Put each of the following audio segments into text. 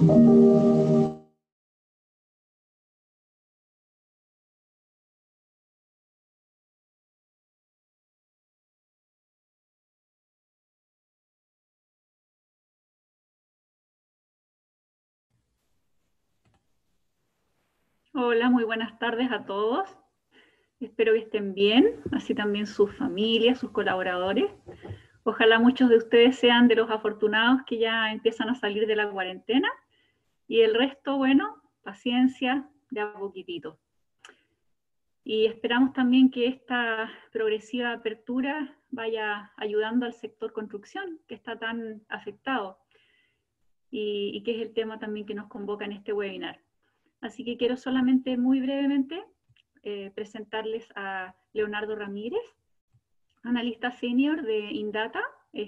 Hola, muy buenas tardes a todos. Espero que estén bien, así también sus familias, sus colaboradores. Ojalá muchos de ustedes sean de los afortunados que ya empiezan a salir de la cuarentena y el resto, bueno, paciencia de a poquitito. Y esperamos también que esta progresiva apertura vaya ayudando al sector construcción, que está tan afectado y que es el tema también que nos convoca en este webinar. Así que quiero solamente muy brevemente presentarles a Leonardo Ramírez, analista senior de Indata,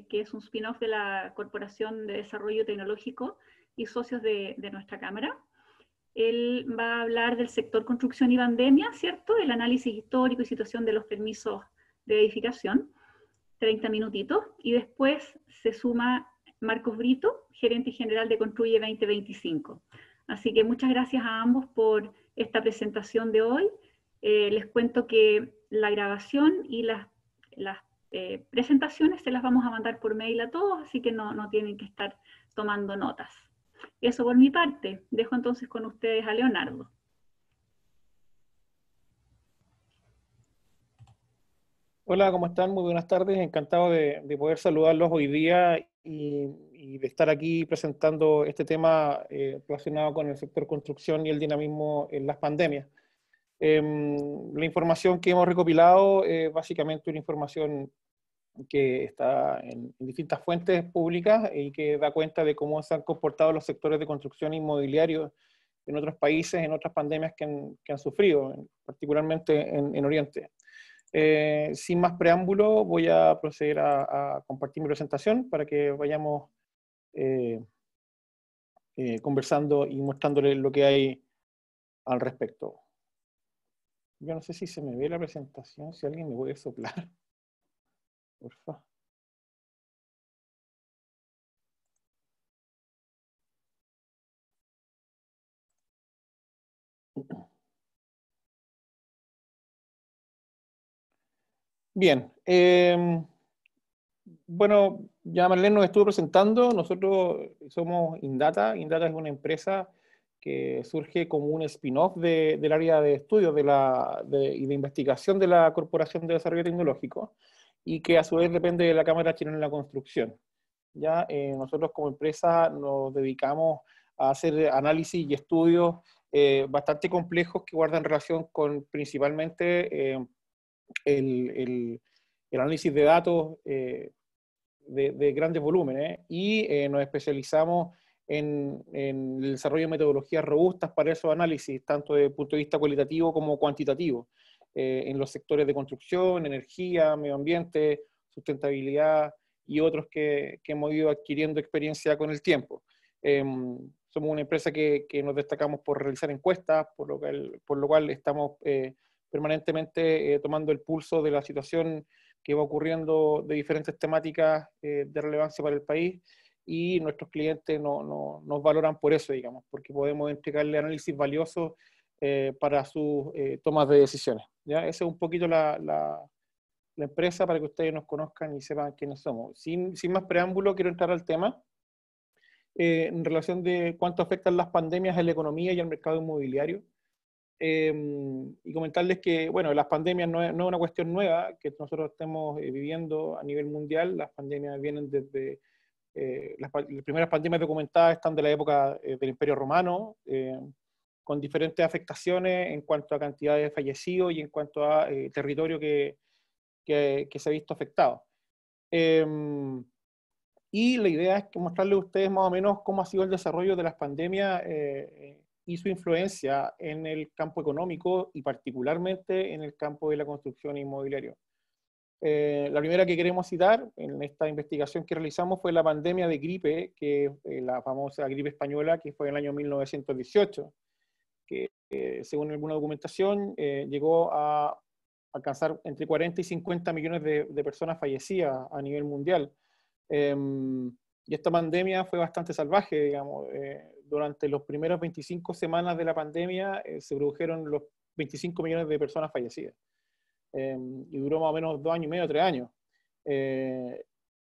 que es un spin-off de la Corporación de Desarrollo Tecnológico y socios de nuestra cámara. Él va a hablar del sector construcción y pandemia, ¿cierto? El análisis histórico y situación de los permisos de edificación, 30 minutitos, y después se suma Marcos Brito, gerente general de Construye 2025. Así que muchas gracias a ambos por esta presentación de hoy. Les cuento que la grabación y las presentaciones se las vamos a mandar por mail a todos, así que no tienen que estar tomando notas. Eso por mi parte. Dejo entonces con ustedes a Leonardo. Hola, ¿cómo están? Muy buenas tardes. Encantado de poder saludarlos hoy día y de estar aquí presentando este tema relacionado con el sector construcción y el dinamismo en las pandemias. La información que hemos recopilado es básicamente una información que está en distintas fuentes públicas y que da cuenta de cómo se han comportado los sectores de construcción inmobiliario en otros países, en otras pandemias que han sufrido, particularmente en Oriente. Sin más preámbulo, voy a proceder a compartir mi presentación para que vayamos conversando y mostrándoles lo que hay al respecto. Yo no sé si se me ve la presentación, si alguien me puede soplar, por favor. Bien, bueno, ya Marlene nos estuvo presentando. Nosotros somos Indata. Indata es una empresa que surge como un spin-off del área de estudios y de investigación de la Corporación de Desarrollo Tecnológico y que a su vez depende de la Cámara Chilena de la Construcción. Ya, nosotros como empresa nos dedicamos a hacer análisis y estudios bastante complejos que guardan relación con principalmente el análisis de datos de grandes volúmenes y nos especializamos en el desarrollo de metodologías robustas para esos análisis, tanto desde el punto de vista cualitativo como cuantitativo, en los sectores de construcción, energía, medio ambiente, sustentabilidad y otros que hemos ido adquiriendo experiencia con el tiempo. Somos una empresa que nos destacamos por realizar encuestas, por lo cual estamos permanentemente tomando el pulso de la situación que va ocurriendo de diferentes temáticas de relevancia para el país, y nuestros clientes nos valoran por eso, digamos, porque podemos entregarle análisis valiosos para sus tomas de decisiones. ¿Ya? Esa es un poquito la empresa para que ustedes nos conozcan y sepan quiénes somos. Sin más preámbulo, quiero entrar al tema en relación de cuánto afectan las pandemias a la economía y al mercado inmobiliario. Y comentarles que, bueno, las pandemias no es una cuestión nueva que nosotros estemos viviendo a nivel mundial. Las pandemias vienen desde, las primeras pandemias documentadas están de la época del Imperio Romano, con diferentes afectaciones en cuanto a cantidad de fallecidos y en cuanto a territorio que se ha visto afectado. Y la idea es que mostrarles a ustedes más o menos cómo ha sido el desarrollo de las pandemias y su influencia en el campo económico y particularmente en el campo de la construcción inmobiliaria. La primera que queremos citar en esta investigación que realizamos fue la pandemia de gripe, que la famosa gripe española, que fue en el año 1918, que según alguna documentación llegó a alcanzar entre 40 y 50 millones de personas fallecidas a nivel mundial. Y esta pandemia fue bastante salvaje, digamos, durante los primeros 25 semanas de la pandemia se produjeron los 25 millones de personas fallecidas. Y duró más o menos 2 años y medio, 3 años.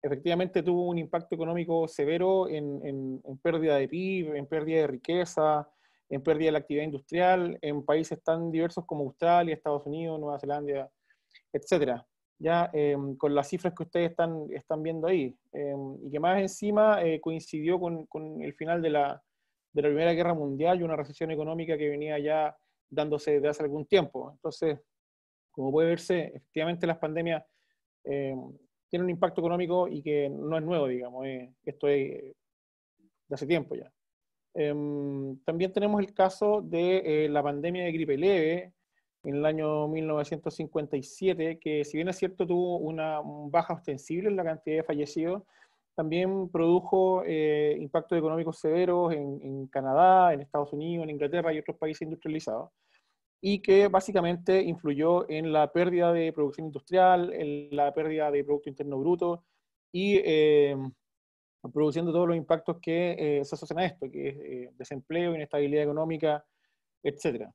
Efectivamente tuvo un impacto económico severo en pérdida de PIB, en pérdida de riqueza, en pérdida de la actividad industrial, en países tan diversos como Australia, Estados Unidos, Nueva Zelanda, etcétera. Ya con las cifras que ustedes están viendo ahí, y que más encima coincidió con el final de la Primera Guerra Mundial y una recesión económica que venía ya dándose desde hace algún tiempo. Entonces, como puede verse, efectivamente las pandemias tienen un impacto económico y que no es nuevo, digamos, esto es de hace tiempo ya. También tenemos el caso de la pandemia de gripe leve en el año 1957, que si bien es cierto tuvo una baja ostensible en la cantidad de fallecidos, también produjo impactos económicos severos en Canadá, en Estados Unidos, en Inglaterra y otros países industrializados, y que básicamente influyó en la pérdida de producción industrial, en la pérdida de Producto Interno Bruto y produciendo todos los impactos que se asocian a esto, que es desempleo, inestabilidad económica, etc.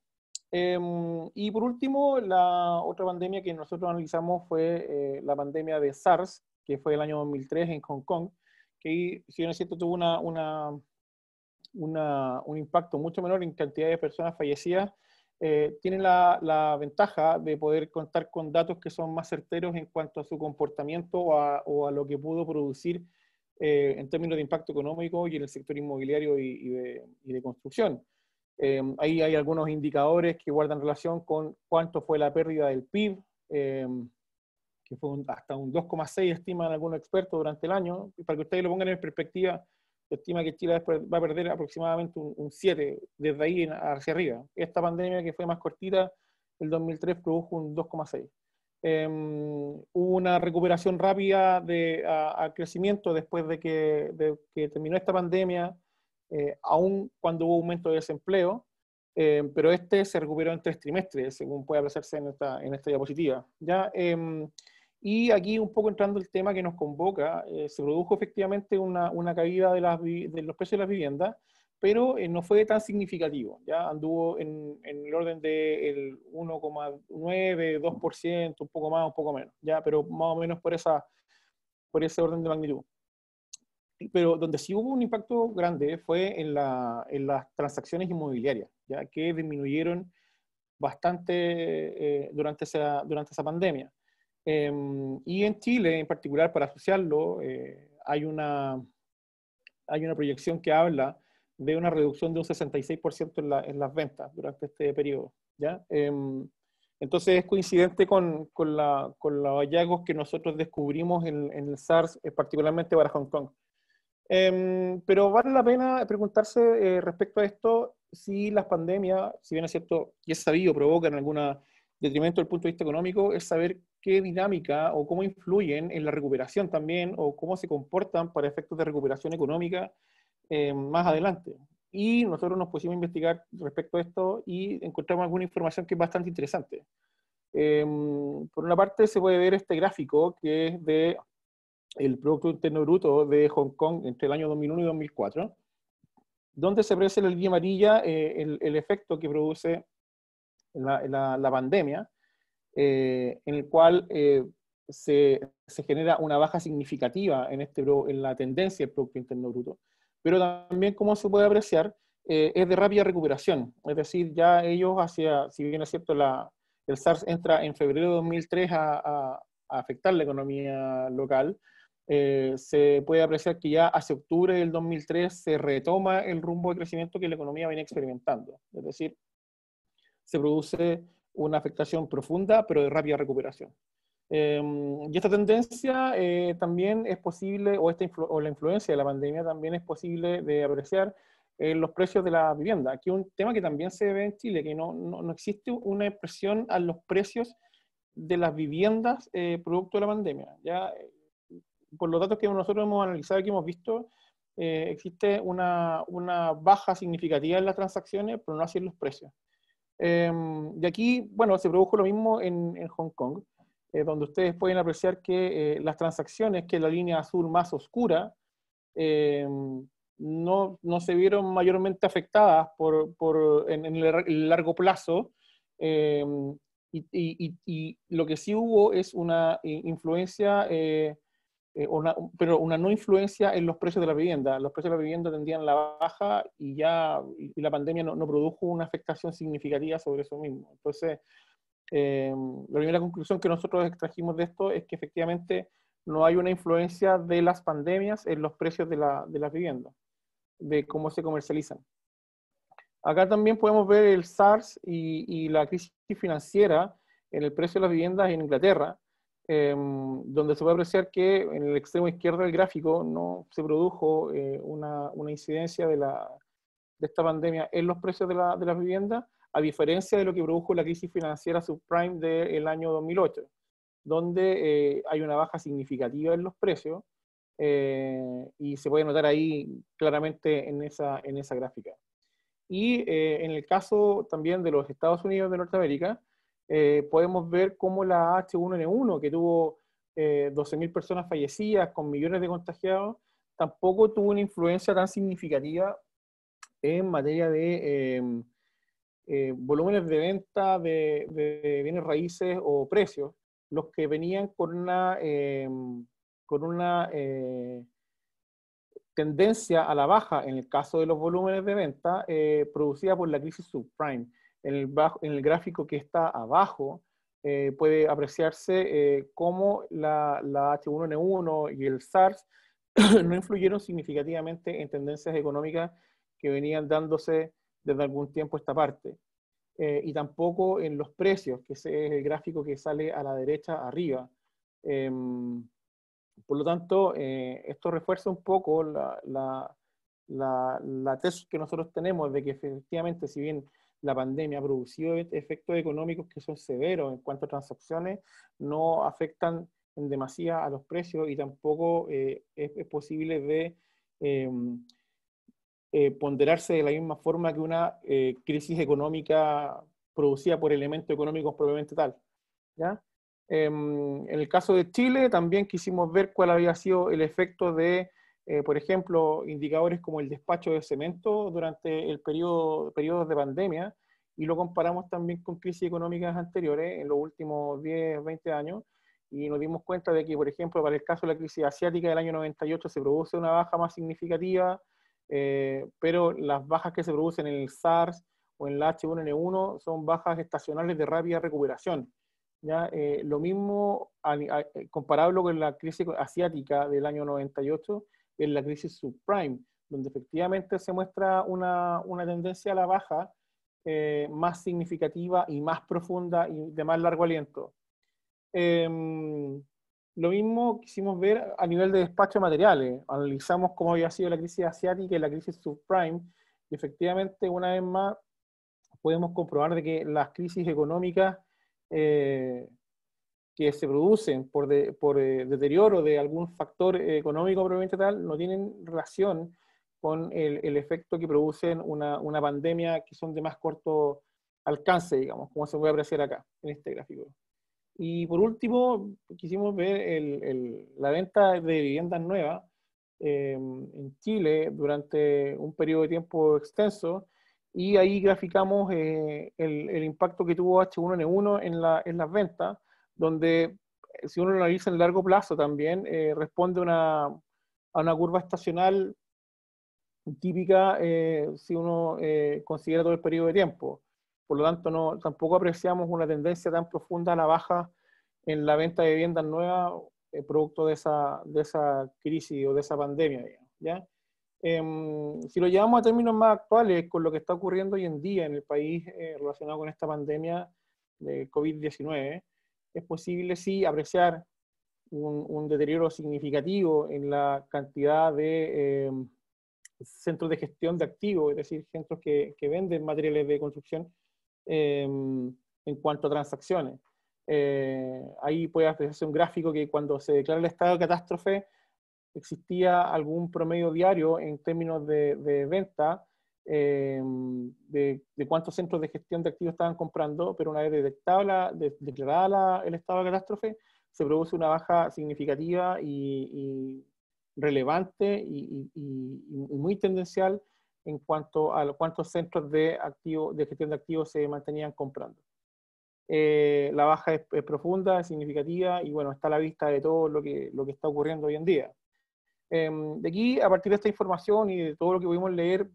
Y por último, la otra pandemia que nosotros analizamos fue la pandemia de SARS, que fue el año 2003 en Hong Kong, que si bien es cierto tuvo un impacto mucho menor en cantidad de personas fallecidas, tiene la ventaja de poder contar con datos que son más certeros en cuanto a su comportamiento o a lo que pudo producir en términos de impacto económico y en el sector inmobiliario y de construcción. Ahí hay algunos indicadores que guardan relación con cuánto fue la pérdida del PIB, que fue hasta un 2,6 estiman algunos expertos durante el año. Y para que ustedes lo pongan en perspectiva, se estima que Chile va a perder aproximadamente un 7 desde ahí hacia arriba. Esta pandemia, que fue más cortita, el 2003 produjo un 2,6. Hubo una recuperación rápida a crecimiento después de que terminó esta pandemia, aún cuando hubo aumento de desempleo, pero este se recuperó en 3 trimestres, según puede apreciarse en esta diapositiva. ¿Ya? Y aquí un poco entrando el tema que nos convoca, se produjo efectivamente una caída de los precios de las viviendas, pero no fue tan significativo, ya anduvo en el orden del 1,9, 2%, un poco más, un poco menos, ya, pero más o menos por ese orden de magnitud. Pero donde sí hubo un impacto grande fue en las transacciones inmobiliarias, ya que disminuyeron bastante durante esa pandemia. Y en Chile, en particular, para asociarlo, hay una proyección que habla de una reducción de un 66% en las ventas durante este periodo, ¿ya? Entonces es coincidente con los hallazgos que nosotros descubrimos en el SARS, particularmente para Hong Kong. Pero vale la pena preguntarse respecto a esto, si las pandemias, si bien es cierto y es sabido, provocan algún detrimento desde el punto de vista económico, es saber qué dinámica o cómo influyen en la recuperación también, o cómo se comportan para efectos de recuperación económica más adelante. Y nosotros nos pusimos a investigar respecto a esto y encontramos alguna información que es bastante interesante. Por una parte se puede ver este gráfico que es de el Producto Interno Bruto de Hong Kong entre el año 2001 y 2004, donde se aprecia en la línea amarilla el efecto que produce la pandemia, en el cual se genera una baja significativa en la tendencia del Producto Interno Bruto, pero también, como se puede apreciar, es de rápida recuperación. Es decir, ya ellos si bien es cierto, el SARS entra en febrero de 2003 a afectar la economía local, se puede apreciar que ya hacia octubre del 2003 se retoma el rumbo de crecimiento que la economía viene experimentando. Es decir, se produce una afectación profunda, pero de rápida recuperación. Y esta tendencia también es posible, o la influencia de la pandemia también es posible de apreciar en los precios de la vivienda. Aquí un tema que también se ve en Chile, que no existe una presión a los precios de las viviendas producto de la pandemia. Ya, por los datos que nosotros hemos analizado y que hemos visto, existe una baja significativa en las transacciones, pero no así en los precios. Y aquí, bueno, se produjo lo mismo en Hong Kong, donde ustedes pueden apreciar que las transacciones, que es la línea azul más oscura, no se vieron mayormente afectadas en el largo plazo. Y lo que sí hubo es una influencia, pero una no influencia en los precios de la vivienda. Los precios de la vivienda tendían a la baja y la pandemia no produjo una afectación significativa sobre eso mismo. Entonces, la primera conclusión que nosotros extrajimos de esto es que efectivamente no hay una influencia de las pandemias en los precios de las viviendas, de cómo se comercializan. Acá también podemos ver el SARS y la crisis financiera en el precio de las viviendas en Inglaterra, donde se puede apreciar que en el extremo izquierdo del gráfico no se produjo una incidencia de esta pandemia en los precios de las viviendas, a diferencia de lo que produjo la crisis financiera subprime del año 2008, donde hay una baja significativa en los precios, y se puede notar ahí claramente en esa gráfica. Y en el caso también de los Estados Unidos de Norteamérica, podemos ver cómo la H1N1, que tuvo 12.000 personas fallecidas con millones de contagiados, tampoco tuvo una influencia tan significativa en materia de volúmenes de venta de bienes raíces o precios, los que venían con una tendencia a la baja en el caso de los volúmenes de venta producida por la crisis subprime. En el gráfico que está abajo puede apreciarse cómo la H1N1 y el SARS no influyeron significativamente en tendencias económicas que venían dándose desde algún tiempo esta parte. Y tampoco en los precios, que ese es el gráfico que sale a la derecha arriba. Por lo tanto, esto refuerza un poco la tesis que nosotros tenemos de que efectivamente, si bien la pandemia ha producido efectos económicos que son severos en cuanto a transacciones, no afectan en demasía a los precios y tampoco es posible de ponderarse de la misma forma que una crisis económica producida por elementos económicos propiamente tal, ¿ya? En el caso de Chile también quisimos ver cuál había sido el efecto de, por ejemplo, indicadores como el despacho de cemento durante el periodo de pandemia, y lo comparamos también con crisis económicas anteriores en los últimos 10, 20 años, y nos dimos cuenta de que, por ejemplo, para el caso de la crisis asiática del año 98 se produce una baja más significativa, pero las bajas que se producen en el SARS o en la H1N1 son bajas estacionales de rápida recuperación. ¿Ya? Lo mismo comparable con la crisis asiática del año 98 en la crisis subprime, donde efectivamente se muestra una tendencia a la baja más significativa y más profunda y de más largo aliento. Lo mismo quisimos ver a nivel de despacho de materiales. Analizamos cómo había sido la crisis asiática y la crisis subprime, y efectivamente, una vez más, podemos comprobar de que las crisis económicas que se producen por deterioro de algún factor económico propiamente tal, no tienen relación con el efecto que producen una pandemia que son de más corto alcance, digamos, como se puede apreciar acá, en este gráfico. Y por último, quisimos ver la venta de viviendas nuevas en Chile durante un periodo de tiempo extenso, y ahí graficamos el impacto que tuvo H1N1 en las ventas, donde si uno lo analiza en largo plazo también, responde a una curva estacional típica si uno considera todo el periodo de tiempo. Por lo tanto, tampoco apreciamos una tendencia tan profunda a la baja en la venta de viviendas nuevas producto de esa crisis o de esa pandemia, digamos, ¿ya? Si lo llevamos a términos más actuales, con lo que está ocurriendo hoy en día en el país relacionado con esta pandemia de COVID-19, es posible sí apreciar un deterioro significativo en la cantidad de centros de gestión de activos, es decir, centros que venden materiales de construcción en cuanto a transacciones. Ahí puede apreciarse un gráfico que cuando se declara el estado de catástrofe existía algún promedio diario en términos de venta de cuántos centros de gestión de activos estaban comprando, pero una vez declarada el estado de catástrofe, se produce una baja significativa y relevante y muy tendencial en cuanto a cuántos centros de gestión de activos se mantenían comprando. La baja es profunda, es significativa, y bueno, está a la vista de todo lo que está ocurriendo hoy en día. De aquí, a partir de esta información y de todo lo que pudimos leer,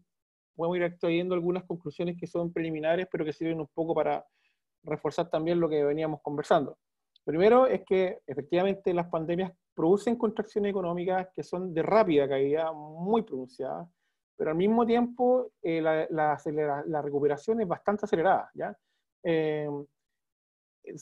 podemos ir extrayendo algunas conclusiones que son preliminares, pero que sirven un poco para reforzar también lo que veníamos conversando. Primero es que efectivamente las pandemias producen contracciones económicas que son de rápida caída, muy pronunciadas, pero al mismo tiempo la recuperación es bastante acelerada, ¿ya?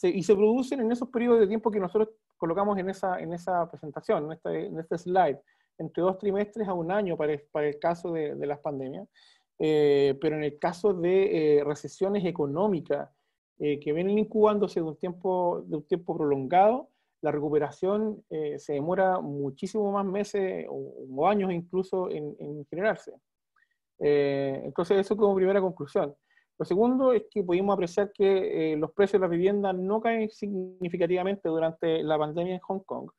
Y se producen en esos periodos de tiempo que nosotros colocamos en esa presentación, en este slide, entre 2 trimestres a 1 año para el caso de las pandemias, pero en el caso de recesiones económicas que vienen incubándose de un tiempo prolongado, la recuperación se demora muchísimo más meses o años incluso en generarse. Entonces eso como primera conclusión. Lo segundo es que pudimos apreciar que los precios de la vivienda no caen significativamente durante la pandemia en Hong Kong,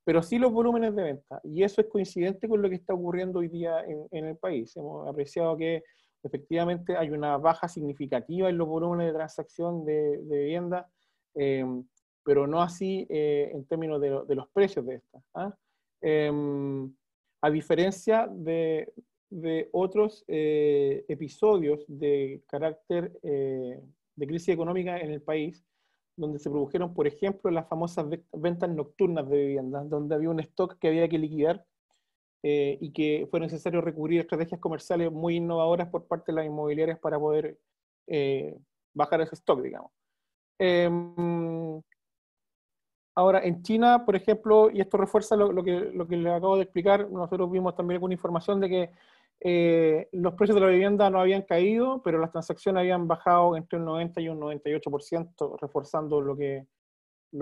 pero sí los volúmenes de venta, y eso es coincidente con lo que está ocurriendo hoy día en el país. Hemos apreciado que efectivamente hay una baja significativa en los volúmenes de transacción de vivienda, pero no así en términos de los precios de estas. A diferencia de otros episodios de carácter de crisis económica en el país, donde se produjeron, por ejemplo, las famosas ventas nocturnas de viviendas, donde había un stock que había que liquidar y que fue necesario recurrir a estrategias comerciales muy innovadoras por parte de las inmobiliarias para poder bajar ese stock, digamos. Ahora, en China, por ejemplo, y esto refuerza lo que les acabo de explicar, nosotros vimos también alguna información de que los precios de la vivienda no habían caído, pero las transacciones habían bajado entre un 90 y un 98%, reforzando lo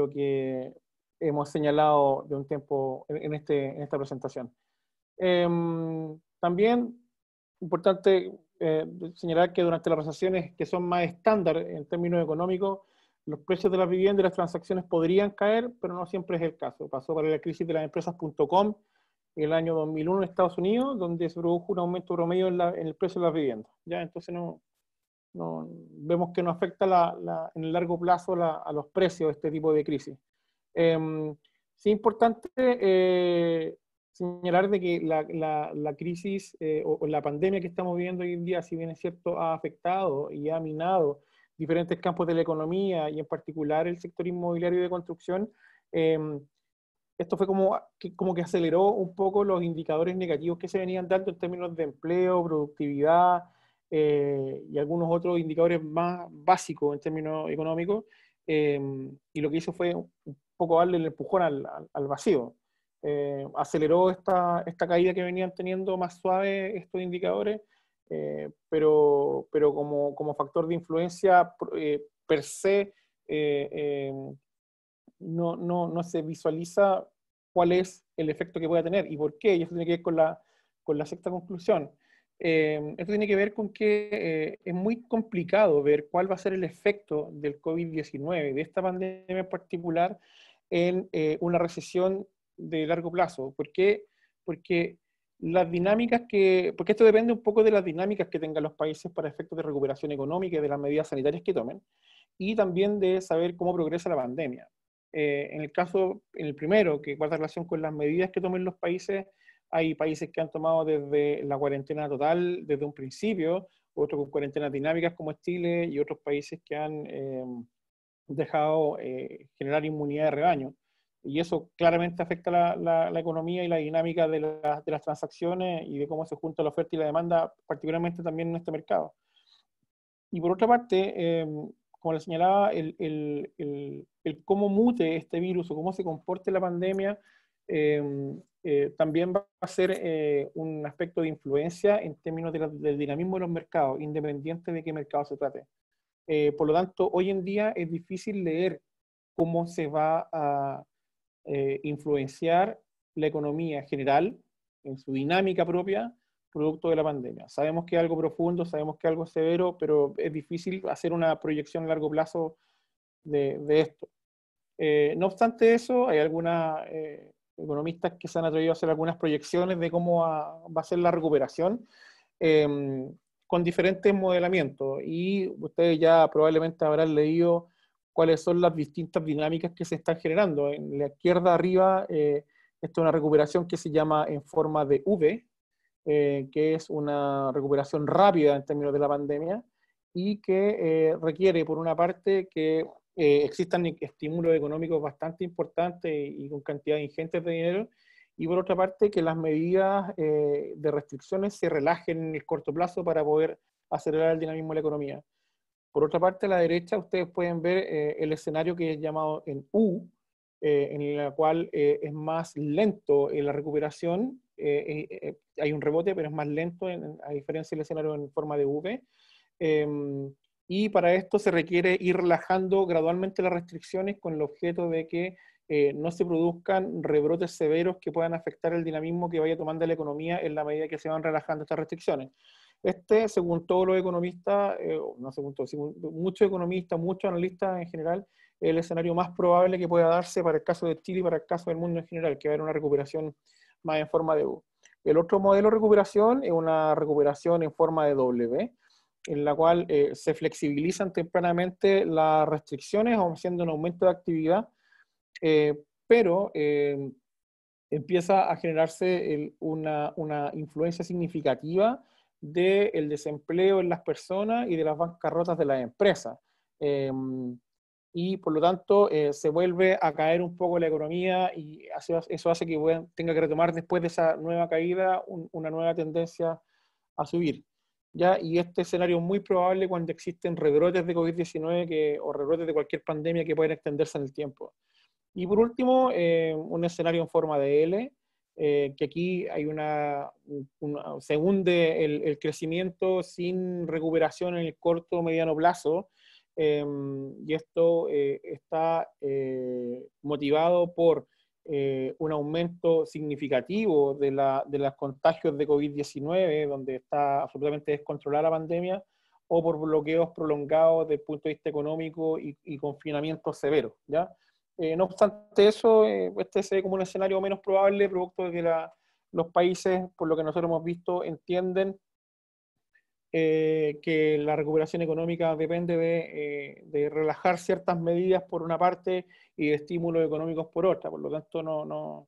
que hemos señalado de un tiempo en esta presentación. También importante señalar que durante las recesiones que son más estándar en términos económicos, los precios de las viviendas y las transacciones podrían caer, pero no siempre es el caso. Pasó para la crisis de las empresas.com en el año 2001 en Estados Unidos, donde se produjo un aumento promedio en el precio de las viviendas. ¿Ya? Entonces vemos que no afecta en el largo plazo a los precios de este tipo de crisis. Sí es importante señalar de que la crisis o la pandemia que estamos viviendo hoy en día, si bien es cierto, ha afectado y ha minado diferentes campos de la economía y en particular el sector inmobiliario y de construcción, esto fue como que aceleró un poco los indicadores negativos que se venían dando en términos de empleo, productividad y algunos otros indicadores más básicos en términos económicos, y lo que hizo fue un poco darle el empujón al vacío. Aceleró esta caída que venían teniendo más suave estos indicadores, pero como factor de influencia per se no se visualiza cuál es el efecto que pueda tener y por qué, y eso tiene que ver con la sexta conclusión. Esto tiene que ver con que es muy complicado ver cuál va a ser el efecto del COVID-19, de esta pandemia en particular, en una recesión de largo plazo. ¿Por qué? Porque porque esto depende un poco de las dinámicas que tengan los países para efectos de recuperación económica y de las medidas sanitarias que tomen, y también de saber cómo progresa la pandemia. En el primero, que guarda relación con las medidas que tomen los países, hay países que han tomado desde la cuarentena total desde un principio, otros con cuarentenas dinámicas como es Chile, y otros países que han dejado generar inmunidad de rebaño. Y eso claramente afecta la economía y la dinámica de las transacciones y de cómo se junta la oferta y la demanda, particularmente también en este mercado. Y por otra parte, como les señalaba, el cómo mute este virus o cómo se comporte la pandemia también va a ser un aspecto de influencia en términos del dinamismo de los mercados, independiente de qué mercado se trate. Por lo tanto, hoy en día es difícil leer cómo se va a influenciar la economía general en su dinámica propia producto de la pandemia. Sabemos que es algo profundo, sabemos que es algo severo, pero es difícil hacer una proyección a largo plazo de esto. No obstante eso, hay algunas economistas que se han atrevido a hacer algunas proyecciones de cómo va a ser la recuperación, con diferentes modelamientos. Y ustedes ya probablemente habrán leído cuáles son las distintas dinámicas que se están generando. En la izquierda arriba, esta es una recuperación que se llama en forma de V, que es una recuperación rápida en términos de la pandemia, y que requiere, por una parte, que existan estímulos económicos bastante importantes y con cantidades ingentes de dinero, y por otra parte, que las medidas de restricciones se relajen en el corto plazo para poder acelerar el dinamismo de la economía. Por otra parte, a la derecha ustedes pueden ver el escenario que es llamado en U, en el cual es más lento en la recuperación, hay un rebote, pero es más lento, a diferencia del escenario en forma de V. Y para esto se requiere ir relajando gradualmente las restricciones con el objeto de que no se produzcan rebrotes severos que puedan afectar el dinamismo que vaya tomando la economía en la medida que se van relajando estas restricciones. Según todos los economistas, no según todos, según muchos economistas, muchos analistas en general, es el escenario más probable que pueda darse para el caso de Chile y para el caso del mundo en general, que va a haber una recuperación más en forma de U. El otro modelo de recuperación es una recuperación en forma de W, en la cual se flexibilizan tempranamente las restricciones, haciendo un aumento de actividad, pero empieza a generarse una influencia significativa del desempleo en las personas y de las bancarrotas de las empresas. Y por lo tanto se vuelve a caer un poco la economía, y eso hace que tenga que retomar después de esa nueva caída una nueva tendencia a subir. ¿Ya? Y este escenario es muy probable cuando existen rebrotes de COVID-19 o rebrotes de cualquier pandemia que pueden extenderse en el tiempo. Y por último, un escenario en forma de L, que aquí hay se hunde el crecimiento sin recuperación en el corto o mediano plazo, y esto está motivado por un aumento significativo de los contagios de COVID-19, donde está absolutamente descontrolada la pandemia, o por bloqueos prolongados desde el punto de vista económico y confinamientos severos, ¿ya? No obstante eso, este se ve como un escenario menos probable, producto de que los países, por lo que nosotros hemos visto, entienden que la recuperación económica depende de relajar ciertas medidas por una parte y de estímulos económicos por otra. Por lo tanto,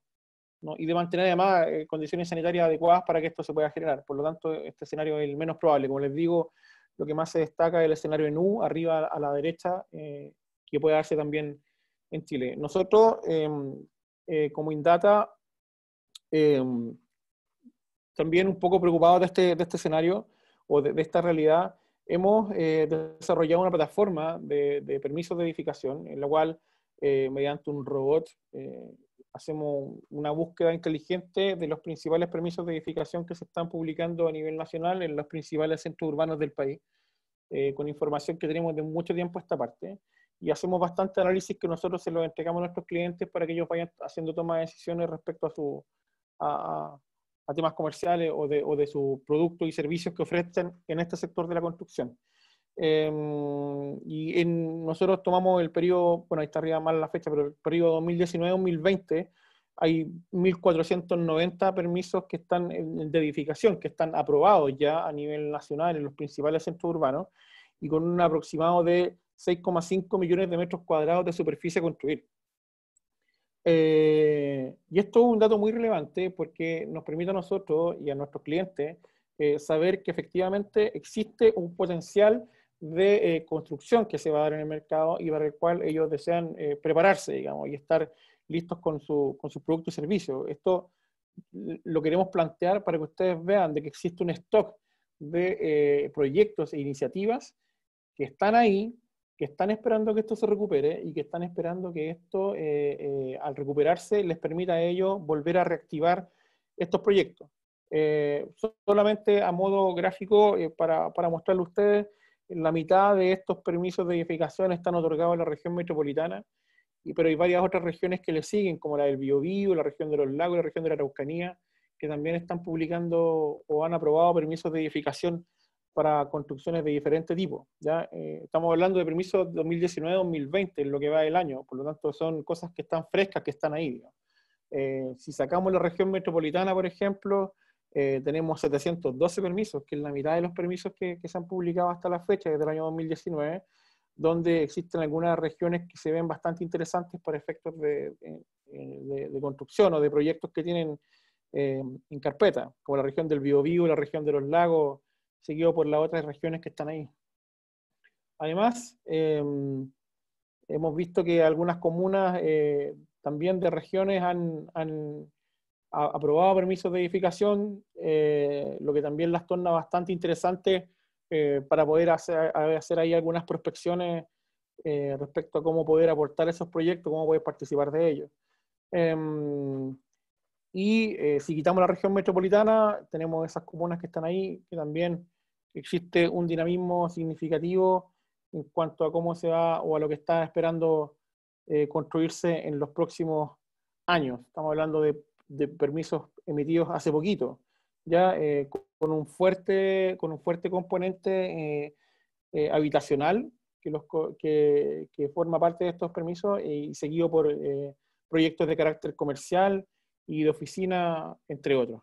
y de mantener además condiciones sanitarias adecuadas para que esto se pueda generar. Por lo tanto, este escenario es el menos probable. Como les digo, lo que más se destaca es el escenario en U, arriba a la derecha, que puede darse también en Chile. Nosotros, como Indata, también un poco preocupados de este escenario o de esta realidad, hemos desarrollado una plataforma de permisos de edificación, en la cual, mediante un robot, hacemos una búsqueda inteligente de los principales permisos de edificación que se están publicando a nivel nacional en los principales centros urbanos del país, con información que tenemos de mucho tiempo a esta parte, y hacemos bastante análisis que nosotros se los entregamos a nuestros clientes para que ellos vayan haciendo toma de decisiones respecto a temas comerciales o de sus productos y servicios que ofrecen en este sector de la construcción. Nosotros tomamos el periodo, bueno, ahí está arriba mal la fecha, pero el periodo 2019-2020, hay 1.490 permisos que están de edificación, que están aprobados ya a nivel nacional en los principales centros urbanos, y con un aproximado de 6,5 millones de metros cuadrados de superficie a construir. Y esto es un dato muy relevante porque nos permite a nosotros y a nuestros clientes saber que efectivamente existe un potencial de construcción que se va a dar en el mercado y para el cual ellos desean prepararse, digamos, y estar listos con sus productos y servicios. Esto lo queremos plantear para que ustedes vean de que existe un stock de proyectos e iniciativas que están ahí, que están esperando que esto se recupere y que están esperando que esto, al recuperarse, les permita a ellos volver a reactivar estos proyectos. Solamente a modo gráfico, para mostrarle a ustedes, la mitad de estos permisos de edificación están otorgados en la región metropolitana, pero hay varias otras regiones que le siguen, como la del Biobío, la región de los Lagos, la región de la Araucanía, que también están publicando o han aprobado permisos de edificación para construcciones de diferente tipo, ¿ya? Estamos hablando de permisos 2019-2020, en lo que va del año, por lo tanto son cosas que están frescas, que están ahí, Si sacamos la región metropolitana, por ejemplo, tenemos 712 permisos, que es la mitad de los permisos que se han publicado hasta la fecha, desde el año 2019, donde existen algunas regiones que se ven bastante interesantes para efectos de construcción o de proyectos que tienen en carpeta, como la región del Biobío, la región de los lagos, seguido por las otras regiones que están ahí. Además, hemos visto que algunas comunas también de regiones han aprobado permisos de edificación, lo que también las torna bastante interesantes para poder hacer ahí algunas prospecciones respecto a cómo poder aportar esos proyectos, cómo poder participar de ellos. Si quitamos la región metropolitana, tenemos esas comunas que están ahí, que también existe un dinamismo significativo en cuanto a cómo se va o a lo que está esperando construirse en los próximos años. Estamos hablando de permisos emitidos hace poquito, ya con un fuerte componente habitacional que forma parte de estos permisos y seguido por proyectos de carácter comercial y de oficina, entre otros,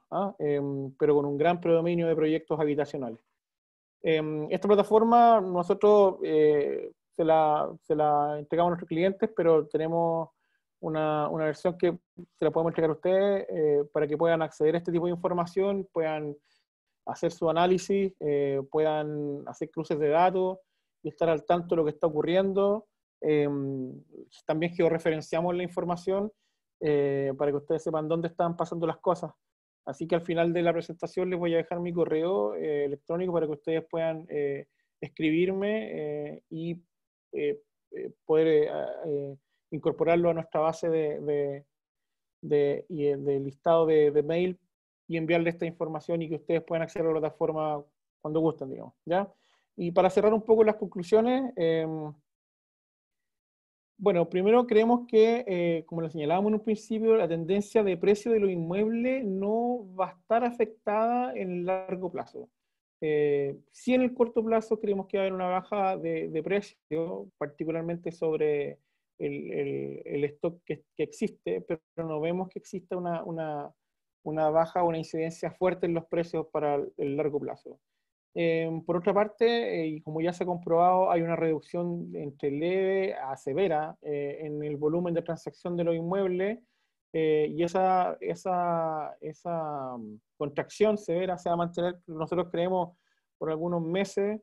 pero con un gran predominio de proyectos habitacionales. Esta plataforma nosotros se la entregamos a nuestros clientes, pero tenemos una versión que se la podemos entregar a ustedes para que puedan acceder a este tipo de información, puedan hacer su análisis, puedan hacer cruces de datos y estar al tanto de lo que está ocurriendo. También georreferenciamos la información para que ustedes sepan dónde están pasando las cosas. Así que al final de la presentación les voy a dejar mi correo electrónico para que ustedes puedan escribirme y poder incorporarlo a nuestra base de listado de mail y enviarle esta información y que ustedes puedan acceder a la plataforma cuando gusten, digamos, ¿ya? Y para cerrar un poco las conclusiones, bueno, primero creemos que, como lo señalábamos en un principio, la tendencia de precio de los inmuebles no va a estar afectada en el largo plazo. Sí, en el corto plazo creemos que va a haber una baja de precio, particularmente sobre el stock que existe, pero no vemos que exista una baja o una incidencia fuerte en los precios para el largo plazo. Por otra parte, y como ya se ha comprobado, hay una reducción entre leve a severa en el volumen de transacción de los inmuebles y esa contracción severa se va a mantener, nosotros creemos, por algunos meses,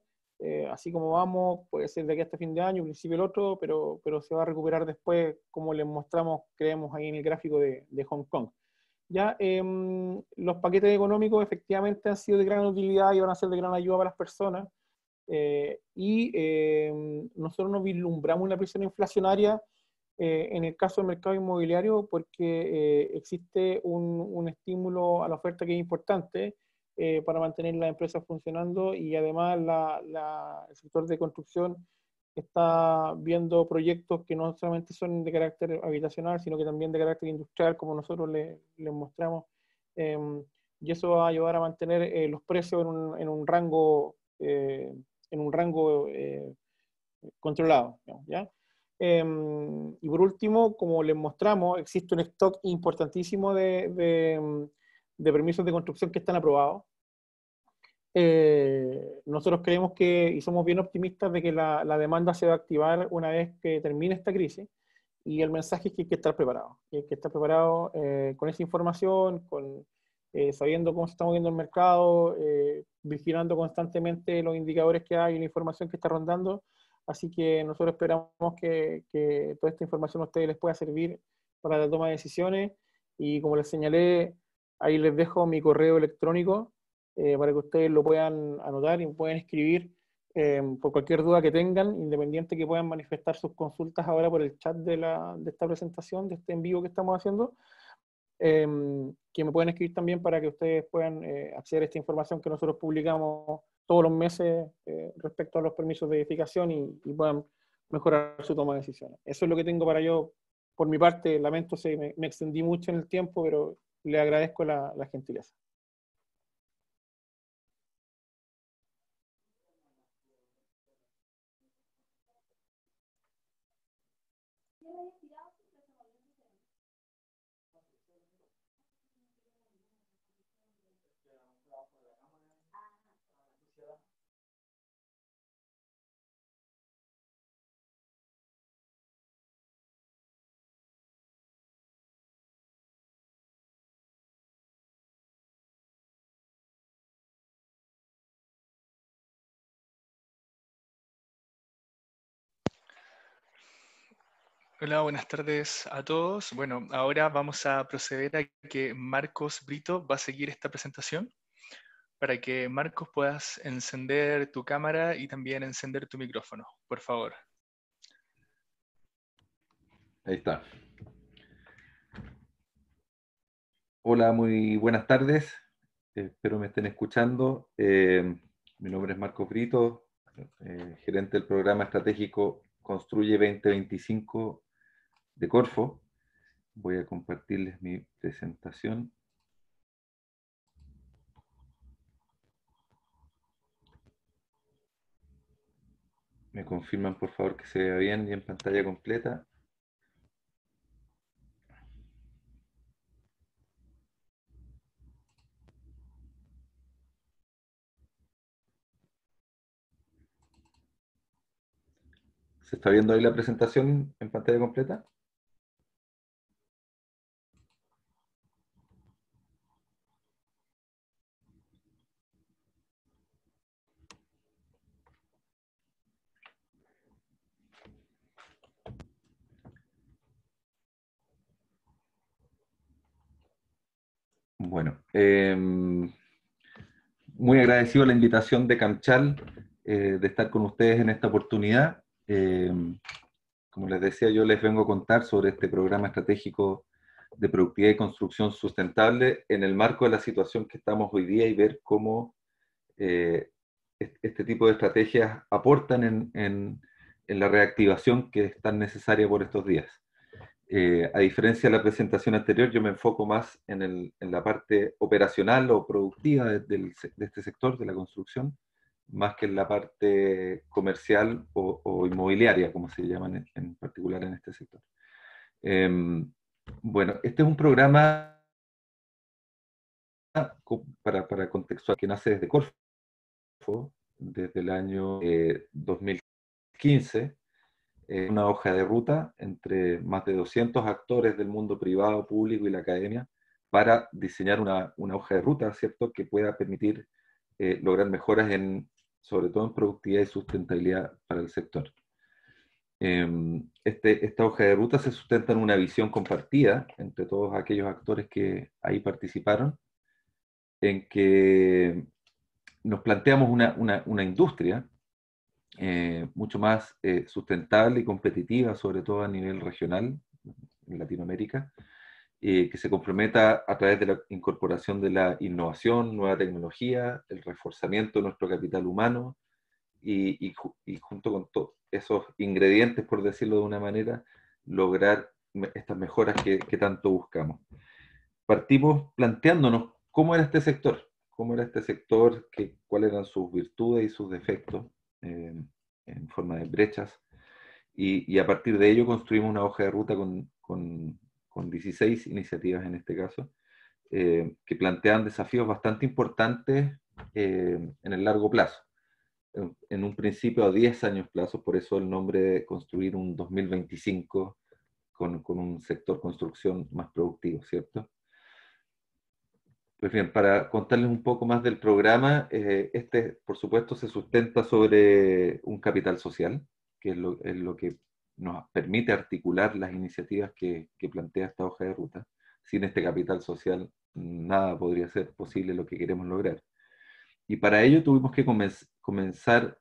así como vamos, puede ser de aquí hasta fin de año, principio el otro, pero se va a recuperar después, como les mostramos, creemos ahí en el gráfico de Hong Kong. Ya, los paquetes económicos efectivamente han sido de gran utilidad y van a ser de gran ayuda para las personas. Nosotros nos vislumbramos una presión inflacionaria en el caso del mercado inmobiliario porque existe un estímulo a la oferta que es importante para mantener las empresas funcionando y además el sector de construcción está viendo proyectos que no solamente son de carácter habitacional, sino que también de carácter industrial, como nosotros les mostramos. Y eso va a ayudar a mantener los precios en un rango, controlado, digamos, ¿ya? Y por último, como les mostramos, existe un stock importantísimo de permisos de construcción que están aprobados. Nosotros creemos que, y somos bien optimistas de que la demanda se va a activar una vez que termine esta crisis, y el mensaje es que hay que estar preparado, hay que estar preparado con esa información, sabiendo cómo se está moviendo el mercado, vigilando constantemente los indicadores que hay y la información que está rondando, así que nosotros esperamos que toda esta información a ustedes les pueda servir para la toma de decisiones, y como les señalé, ahí les dejo mi correo electrónico, para que ustedes lo puedan anotar y puedan escribir por cualquier duda que tengan, independiente que puedan manifestar sus consultas ahora por el chat de esta presentación, de este en vivo que estamos haciendo, que me pueden escribir también para que ustedes puedan acceder a esta información que nosotros publicamos todos los meses respecto a los permisos de edificación y puedan mejorar su toma de decisiones. Eso es lo que tengo para yo. Por mi parte, lamento si me extendí mucho en el tiempo, pero le agradezco la gentileza. Hola, buenas tardes a todos. Bueno, ahora vamos a proceder a que Marcos Brito va a seguir esta presentación para que Marcos puedas encender tu cámara y también encender tu micrófono, por favor. Ahí está. Hola, muy buenas tardes. Espero me estén escuchando. Mi nombre es Marcos Brito, gerente del programa estratégico Construye 2025 de Corfo. Voy a compartirles mi presentación. Me confirman, por favor, que se vea bien y en pantalla completa. ¿Se está viendo ahí la presentación en pantalla completa? Bueno, muy agradecido a la invitación de Camchal de estar con ustedes en esta oportunidad. Como les decía, yo les vengo a contar sobre este programa estratégico de productividad y construcción sustentable en el marco de la situación que estamos hoy día y ver cómo este tipo de estrategias aportan en la reactivación que es tan necesaria por estos días. A diferencia de la presentación anterior, yo me enfoco más en la parte operacional o productiva de este sector, de la construcción, más que en la parte comercial o inmobiliaria, como se llaman en particular en este sector. Bueno, este es un programa para contextual que nace desde Corfo, desde el año 2015, una hoja de ruta entre más de 200 actores del mundo privado, público y la academia para diseñar una hoja de ruta, ¿cierto?, que pueda permitir lograr mejoras sobre todo en productividad y sustentabilidad para el sector. Esta hoja de ruta se sustenta en una visión compartida entre todos aquellos actores que ahí participaron, en que nos planteamos una industria mucho más sustentable y competitiva, sobre todo a nivel regional en Latinoamérica, que se comprometa a través de la incorporación de la innovación, nueva tecnología, el reforzamiento de nuestro capital humano y junto con todos esos ingredientes, por decirlo de una manera, lograr estas mejoras que tanto buscamos. Partimos planteándonos cómo era este sector, cuáles eran sus virtudes y sus defectos en forma de brechas, y a partir de ello construimos una hoja de ruta con 16 iniciativas en este caso, que plantean desafíos bastante importantes en el largo plazo. En un principio a 10 años plazo, por eso el nombre de construir un 2025 con un sector construcción más productivo, ¿cierto? Pues bien, para contarles un poco más del programa, por supuesto, se sustenta sobre un capital social, que es lo que nos permite articular las iniciativas que plantea esta hoja de ruta. Sin este capital social, nada podría ser posible lo que queremos lograr. Y para ello tuvimos que comenzar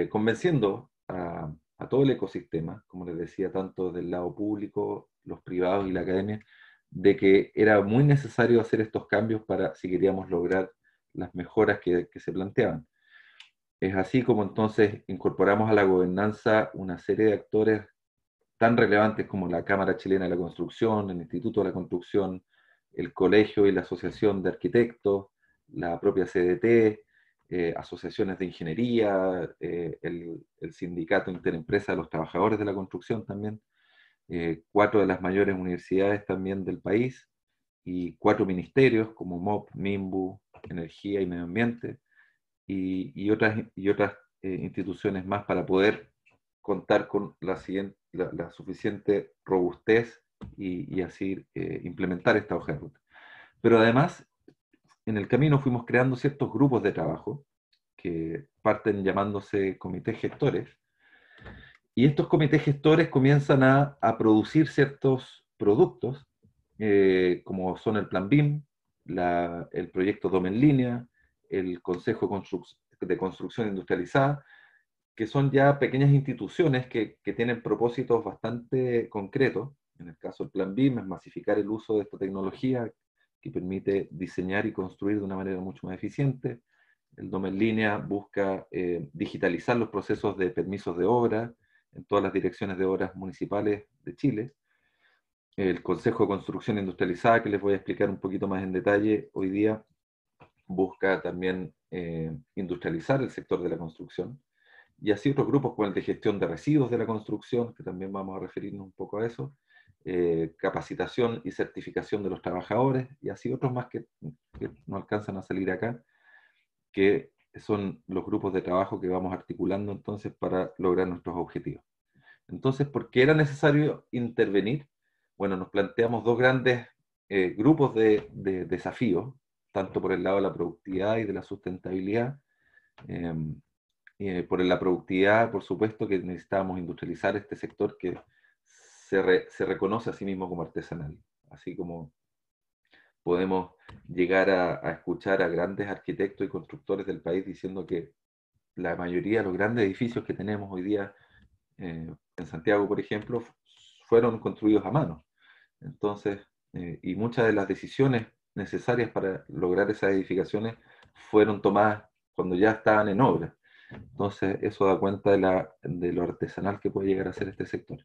convenciendo a todo el ecosistema, como les decía, tanto del lado público, los privados y la academia, de que era muy necesario hacer estos cambios si queríamos lograr las mejoras que se planteaban. Es así como entonces incorporamos a la gobernanza una serie de actores tan relevantes como la Cámara Chilena de la Construcción, el Instituto de la Construcción, el Colegio y la Asociación de Arquitectos, la propia CDT, asociaciones de ingeniería, el Sindicato Interempresa de los Trabajadores de la Construcción también, 4 de las mayores universidades también del país y 4 ministerios como MOP, MIMBU, Energía y Medio Ambiente y otras instituciones más para poder contar con la suficiente robustez y así implementar esta hoja de ruta. Pero además, en el camino fuimos creando ciertos grupos de trabajo que parten llamándose comités gestores Y estos comités gestores comienzan a producir ciertos productos, como son el Plan BIM, el proyecto DOM en línea, el Consejo de Construcción Industrializada, que son ya pequeñas instituciones que tienen propósitos bastante concretos. En el caso del Plan BIM es masificar el uso de esta tecnología que permite diseñar y construir de una manera mucho más eficiente. El DOM en línea busca digitalizar los procesos de permisos de obra en todas las direcciones de obras municipales de Chile. El Consejo de Construcción Industrializada, que les voy a explicar un poquito más en detalle hoy día, busca también industrializar el sector de la construcción. Y así otros grupos como el de gestión de residuos de la construcción, que también vamos a referirnos un poco a eso, capacitación y certificación de los trabajadores, y así otros más que no alcanzan a salir acá, que son los grupos de trabajo que vamos articulando entonces para lograr nuestros objetivos. Entonces, ¿por qué era necesario intervenir? Bueno, nos planteamos dos grandes grupos de desafíos, tanto por el lado de la productividad y de la sustentabilidad. Por la productividad, por supuesto que necesitábamos industrializar este sector que se reconoce a sí mismo como artesanal, así como podemos llegar a escuchar a grandes arquitectos y constructores del país diciendo que la mayoría de los grandes edificios que tenemos hoy día en Santiago, por ejemplo, fueron construidos a mano. Entonces, y muchas de las decisiones necesarias para lograr esas edificaciones fueron tomadas cuando ya estaban en obra. Entonces, eso da cuenta de lo artesanal que puede llegar a ser este sector.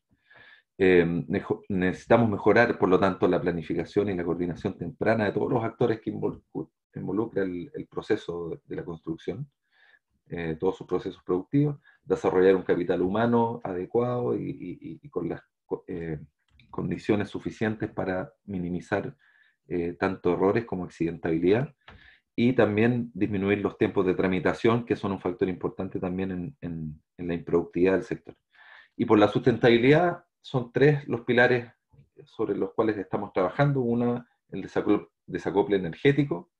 Necesitamos mejorar, por lo tanto, la planificación y la coordinación temprana de todos los actores que involucra el proceso de la construcción, todos sus procesos productivos, desarrollar un capital humano adecuado y con las condiciones suficientes para minimizar tanto errores como accidentabilidad, y también disminuir los tiempos de tramitación, que son un factor importante también en la improductividad del sector. Y por la sustentabilidad son tres los pilares sobre los cuales estamos trabajando. Una, el desacople energético,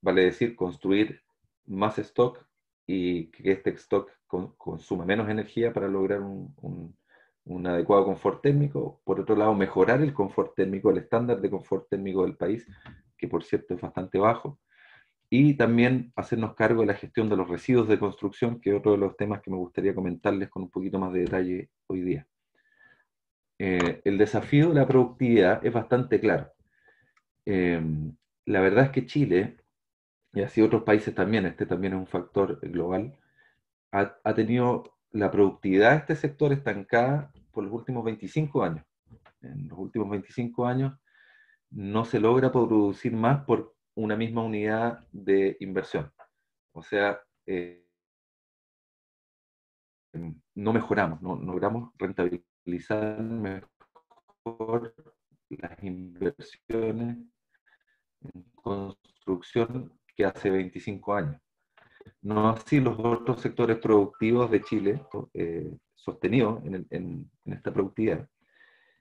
vale decir, construir más stock y que este stock consuma menos energía para lograr un adecuado confort térmico. Por otro lado, mejorar el confort térmico, el estándar de confort térmico del país, que por cierto es bastante bajo. Y también hacernos cargo de la gestión de los residuos de construcción, que es otro de los temas que me gustaría comentarles con un poquito más de detalle hoy día. El desafío de la productividad es bastante claro. La verdad es que Chile, y así otros países también, este también es un factor global, ha tenido la productividad de este sector estancada por los últimos 25 años. En los últimos 25 años no se logra producir más por una misma unidad de inversión. O sea, no mejoramos, no logramos rentabilizar mejor las inversiones en construcción que hace 25 años. No así los otros sectores productivos de Chile, sostenidos en esta productividad,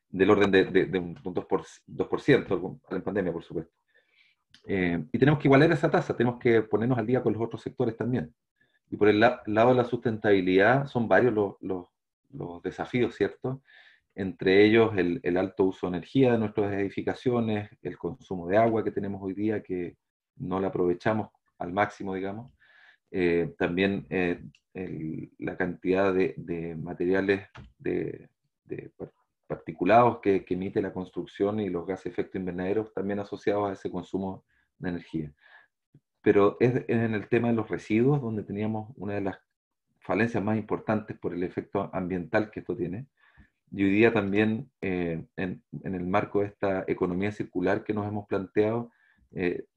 del orden de un 2% en pandemia, por supuesto. Y tenemos que igualar esa tasa, tenemos que ponernos al día con los otros sectores también. Y por el lado de la sustentabilidad son varios los desafíos, ¿cierto? Entre ellos el alto uso de energía de nuestras edificaciones, el consumo de agua que tenemos hoy día, que no la aprovechamos al máximo, digamos. También la cantidad de materiales de particulados que emite la construcción y los gases de efecto invernadero también asociados a ese consumo de energía. Pero es en el tema de los residuos donde teníamos una de las falencias más importantes por el efecto ambiental que esto tiene. Y hoy día también, en el marco de esta economía circular que nos hemos planteado,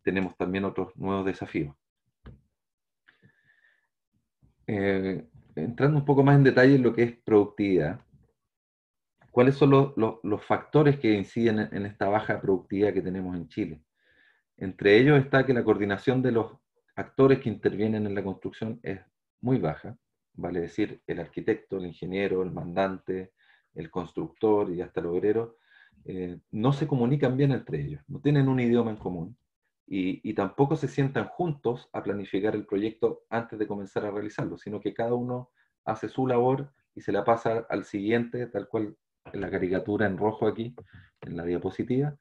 tenemos también otros nuevos desafíos. Entrando un poco más en detalle en lo que es productividad, ¿cuáles son los factores que inciden en esta baja productividad que tenemos en Chile? Entre ellos está que la coordinación de los actores que intervienen en la construcción es muy baja, vale decir, el arquitecto, el ingeniero, el mandante, el constructor y hasta el obrero, no se comunican bien entre ellos, no tienen un idioma en común y tampoco se sientan juntos a planificar el proyecto antes de comenzar a realizarlo, sino que cada uno hace su labor y se la pasa al siguiente, tal cual en la caricatura en rojo aquí, en la diapositiva.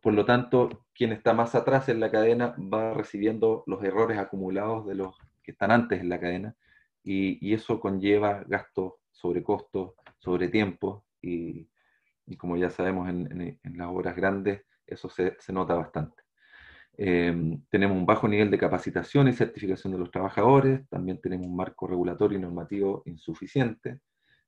Por lo tanto, quien está más atrás en la cadena va recibiendo los errores acumulados de los que están antes en la cadena, y eso conlleva gastos sobre costos, sobre tiempo, y como ya sabemos en las obras grandes, eso se nota bastante. Tenemos un bajo nivel de capacitación y certificación de los trabajadores, también tenemos un marco regulatorio y normativo insuficiente,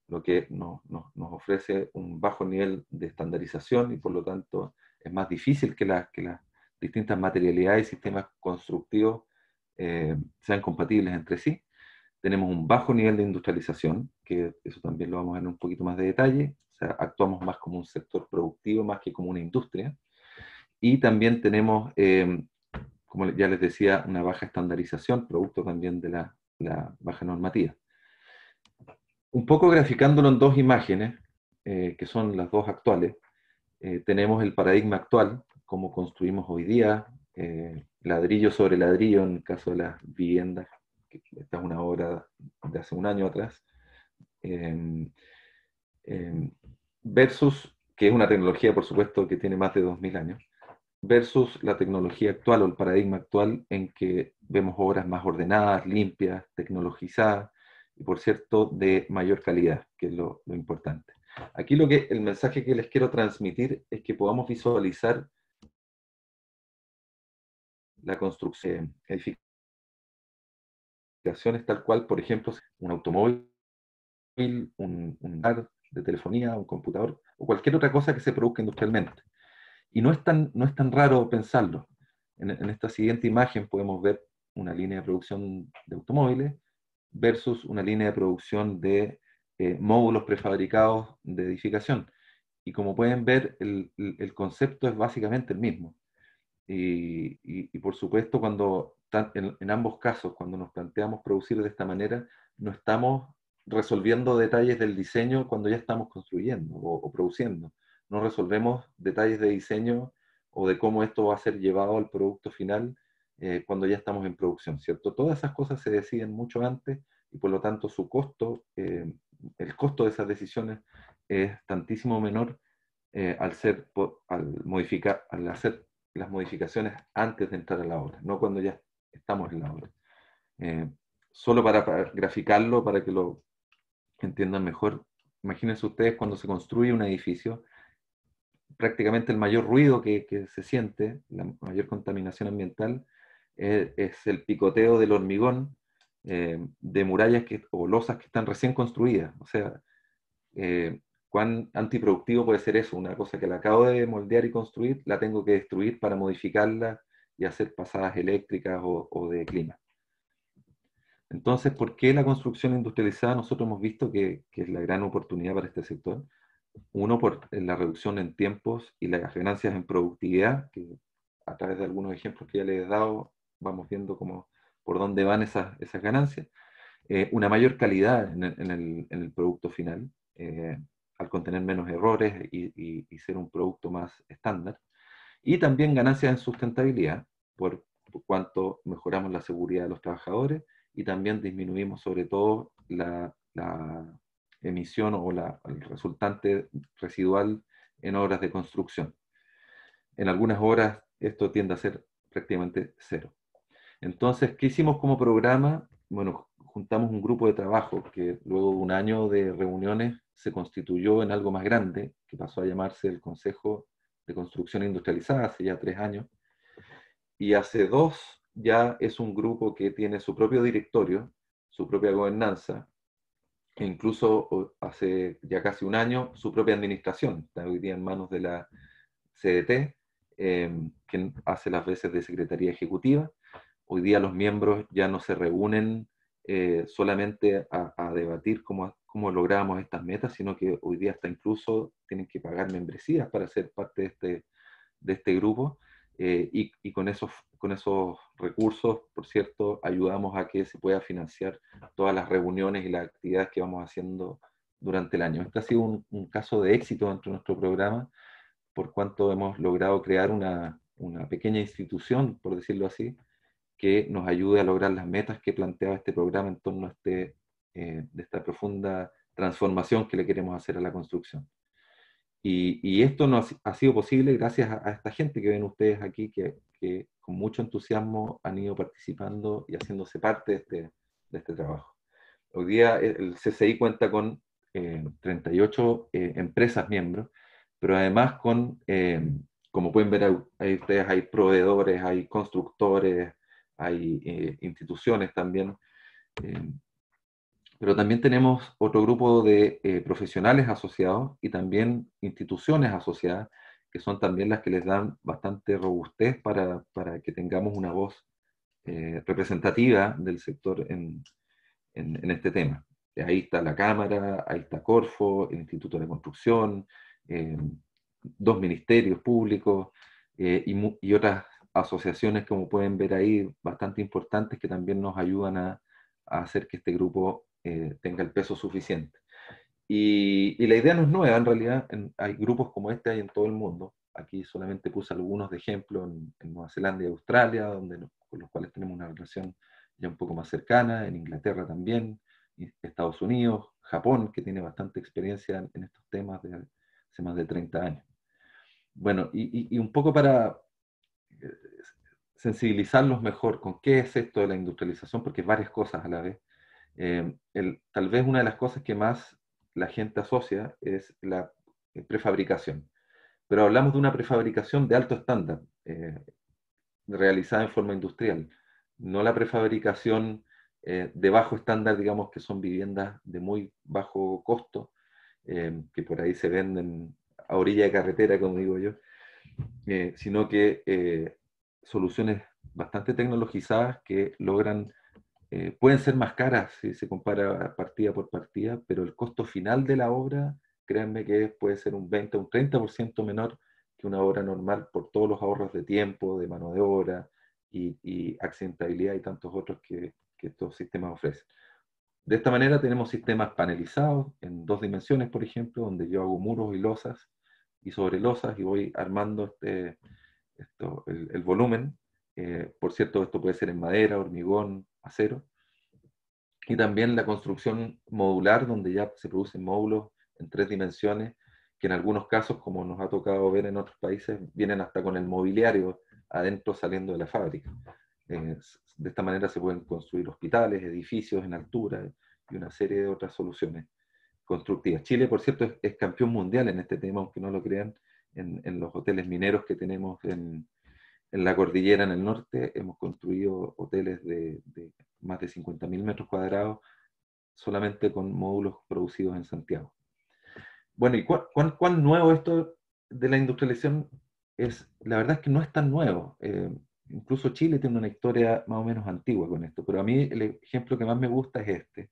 lo que nos ofrece un bajo nivel de estandarización, y por lo tanto es más difícil que las distintas materialidades y sistemas constructivos sean compatibles entre sí. Tenemos un bajo nivel de industrialización, que eso también lo vamos a ver en un poquito más de detalle, o sea, actuamos más como un sector productivo más que como una industria. Y también tenemos, como ya les decía, una baja estandarización, producto también de la baja normativa. Un poco graficándolo en dos imágenes, que son las dos actuales, tenemos el paradigma actual, cómo construimos hoy día, ladrillo sobre ladrillo en el caso de las viviendas, que esta es una obra de hace un año atrás, versus, que es una tecnología, por supuesto, que tiene más de 2000 años, versus la tecnología actual o el paradigma actual en que vemos obras más ordenadas, limpias, tecnologizadas y, por cierto, de mayor calidad, que es lo importante. Aquí el mensaje que les quiero transmitir es que podamos visualizar la construcción de edificaciones tal cual, por ejemplo, un automóvil, un bar de telefonía, un computador o cualquier otra cosa que se produzca industrialmente. Y no es tan raro pensarlo. En esta siguiente imagen podemos ver una línea de producción de automóviles versus una línea de producción de módulos prefabricados de edificación. Y como pueden ver, el concepto es básicamente el mismo. Y por supuesto, en ambos casos, cuando nos planteamos producir de esta manera, no estamos resolviendo detalles del diseño cuando ya estamos construyendo o produciendo. No resolvemos detalles de diseño o de cómo esto va a ser llevado al producto final cuando ya estamos en producción, ¿cierto? Todas esas cosas se deciden mucho antes, y por lo tanto su costo, el costo de esas decisiones es tantísimo menor al hacer las modificaciones antes de entrar a la obra, no cuando ya estamos en la obra. Solo para graficarlo, para que lo entiendan mejor, imagínense ustedes cuando se construye un edificio, prácticamente el mayor ruido que se siente, la mayor contaminación ambiental, es el picoteo del hormigón de murallas o losas que están recién construidas. O sea, ¿cuán antiproductivo puede ser eso? Una cosa que la acabo de moldear y construir, la tengo que destruir para modificarla y hacer pasadas eléctricas o de clima. Entonces, ¿por qué la construcción industrializada? Nosotros hemos visto que es la gran oportunidad para este sector. Uno, por la reducción en tiempos y las ganancias en productividad, que a través de algunos ejemplos que ya les he dado, vamos viendo por dónde van esas ganancias. Una mayor calidad en el producto final, al contener menos errores y ser un producto más estándar. Y también ganancias en sustentabilidad, por cuanto mejoramos la seguridad de los trabajadores y también disminuimos sobre todo la emisión o el resultante residual en obras de construcción. En algunas obras esto tiende a ser prácticamente cero. Entonces, ¿qué hicimos como programa? Bueno, juntamos un grupo de trabajo que luego de un año de reuniones se constituyó en algo más grande, que pasó a llamarse el Consejo de Construcción Industrializada hace ya 3 años. Y hace 2 ya es un grupo que tiene su propio directorio, su propia gobernanza, e incluso hace ya casi un año su propia administración. Está hoy día en manos de la CDT, quien hace las veces de Secretaría Ejecutiva. Hoy día los miembros ya no se reúnen solamente a debatir cómo logramos estas metas, sino que hoy día hasta incluso tienen que pagar membresías para ser parte de este grupo, y con esos recursos, por cierto, ayudamos a que se pueda financiar todas las reuniones y las actividades que vamos haciendo durante el año. Este ha sido un caso de éxito dentro de nuestro programa, por cuanto hemos logrado crear una pequeña institución, por decirlo así, que nos ayude a lograr las metas que planteaba este programa en torno a de esta profunda transformación que le queremos hacer a la construcción. Y esto no ha sido posible gracias a esta gente que ven ustedes aquí, que con mucho entusiasmo han ido participando y haciéndose parte de este trabajo. Hoy día el CCI cuenta con 38 empresas miembros, pero además con, como pueden ver ahí ustedes, hay proveedores, hay constructores, hay instituciones también, pero también tenemos otro grupo de profesionales asociados y también instituciones asociadas, que son también las que les dan bastante robustez para que tengamos una voz representativa del sector en este tema. Ahí está la Cámara, ahí está Corfo, el Instituto de Construcción, 2 ministerios públicos y otras asociaciones, como pueden ver ahí, bastante importantes, que también nos ayudan a hacer que este grupo tenga el peso suficiente. Y la idea no es nueva, en realidad hay grupos como este hay en todo el mundo. Aquí solamente puse algunos de ejemplo en Nueva Zelanda y Australia, con los cuales tenemos una relación ya un poco más cercana, en Inglaterra también, Estados Unidos, Japón, que tiene bastante experiencia en estos temas de hace más de 30 años. Bueno, y un poco para sensibilizarlos mejor con qué es esto de la industrialización, porque es varias cosas a la vez. Tal vez una de las cosas que más la gente asocia es la prefabricación. Pero hablamos de una prefabricación de alto estándar, realizada en forma industrial, no la prefabricación de bajo estándar, digamos, que son viviendas de muy bajo costo, que por ahí se venden a orilla de carretera, como digo yo, sino que soluciones bastante tecnologizadas que logran, pueden ser más caras si se compara partida por partida, pero el costo final de la obra, créanme que puede ser un 20 o un 30% menor que una obra normal, por todos los ahorros de tiempo, de mano de obra y accidentabilidad y tantos otros que estos sistemas ofrecen. De esta manera tenemos sistemas panelizados en 2 dimensiones, por ejemplo, donde yo hago muros y losas y sobre losas y voy armando el volumen. Por cierto, esto puede ser en madera, hormigón, acero. Y también la construcción modular, donde ya se producen módulos en 3 dimensiones, que en algunos casos, como nos ha tocado ver en otros países, vienen hasta con el mobiliario adentro saliendo de la fábrica. De esta manera se pueden construir hospitales, edificios en altura y una serie de otras soluciones constructivas. Chile, por cierto, es campeón mundial en este tema, aunque no lo crean, en los hoteles mineros que tenemos en la cordillera en el norte. Hemos construido hoteles de más de 50.000 metros cuadrados solamente con módulos producidos en Santiago. Bueno, ¿y cuán nuevo esto de la industrialización es? La verdad es que no es tan nuevo. Incluso Chile tiene una historia más o menos antigua con esto, pero a mí el ejemplo que más me gusta es este,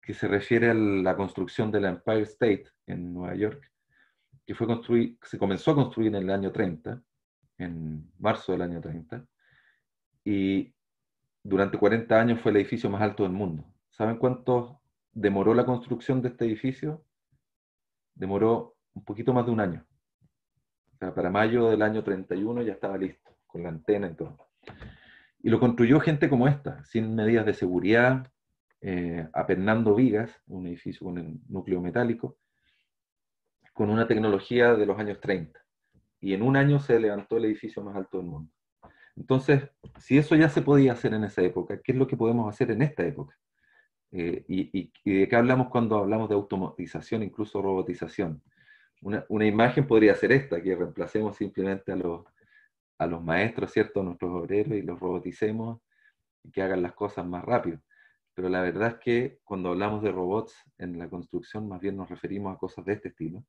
que se refiere a la construcción de la Empire State en Nueva York, que se comenzó a construir en el año 30, en marzo del año 30, y durante 40 años fue el edificio más alto del mundo. ¿Saben cuánto demoró la construcción de este edificio? Demoró un poquito más de un año. O sea, para mayo del año 31 ya estaba listo, con la antena y todo. Y lo construyó gente como esta, sin medidas de seguridad, apernando vigas, un edificio con el núcleo metálico, con una tecnología de los años 30. Y en un año se levantó el edificio más alto del mundo. Entonces, si eso ya se podía hacer en esa época, ¿qué es lo que podemos hacer en esta época? ¿Y de qué hablamos cuando hablamos de automatización, incluso robotización? Una imagen podría ser esta, que reemplacemos simplemente a los maestros, ¿cierto? A nuestros obreros y los roboticemos y que hagan las cosas más rápido. Pero la verdad es que cuando hablamos de robots en la construcción, más bien nos referimos a cosas de este estilo.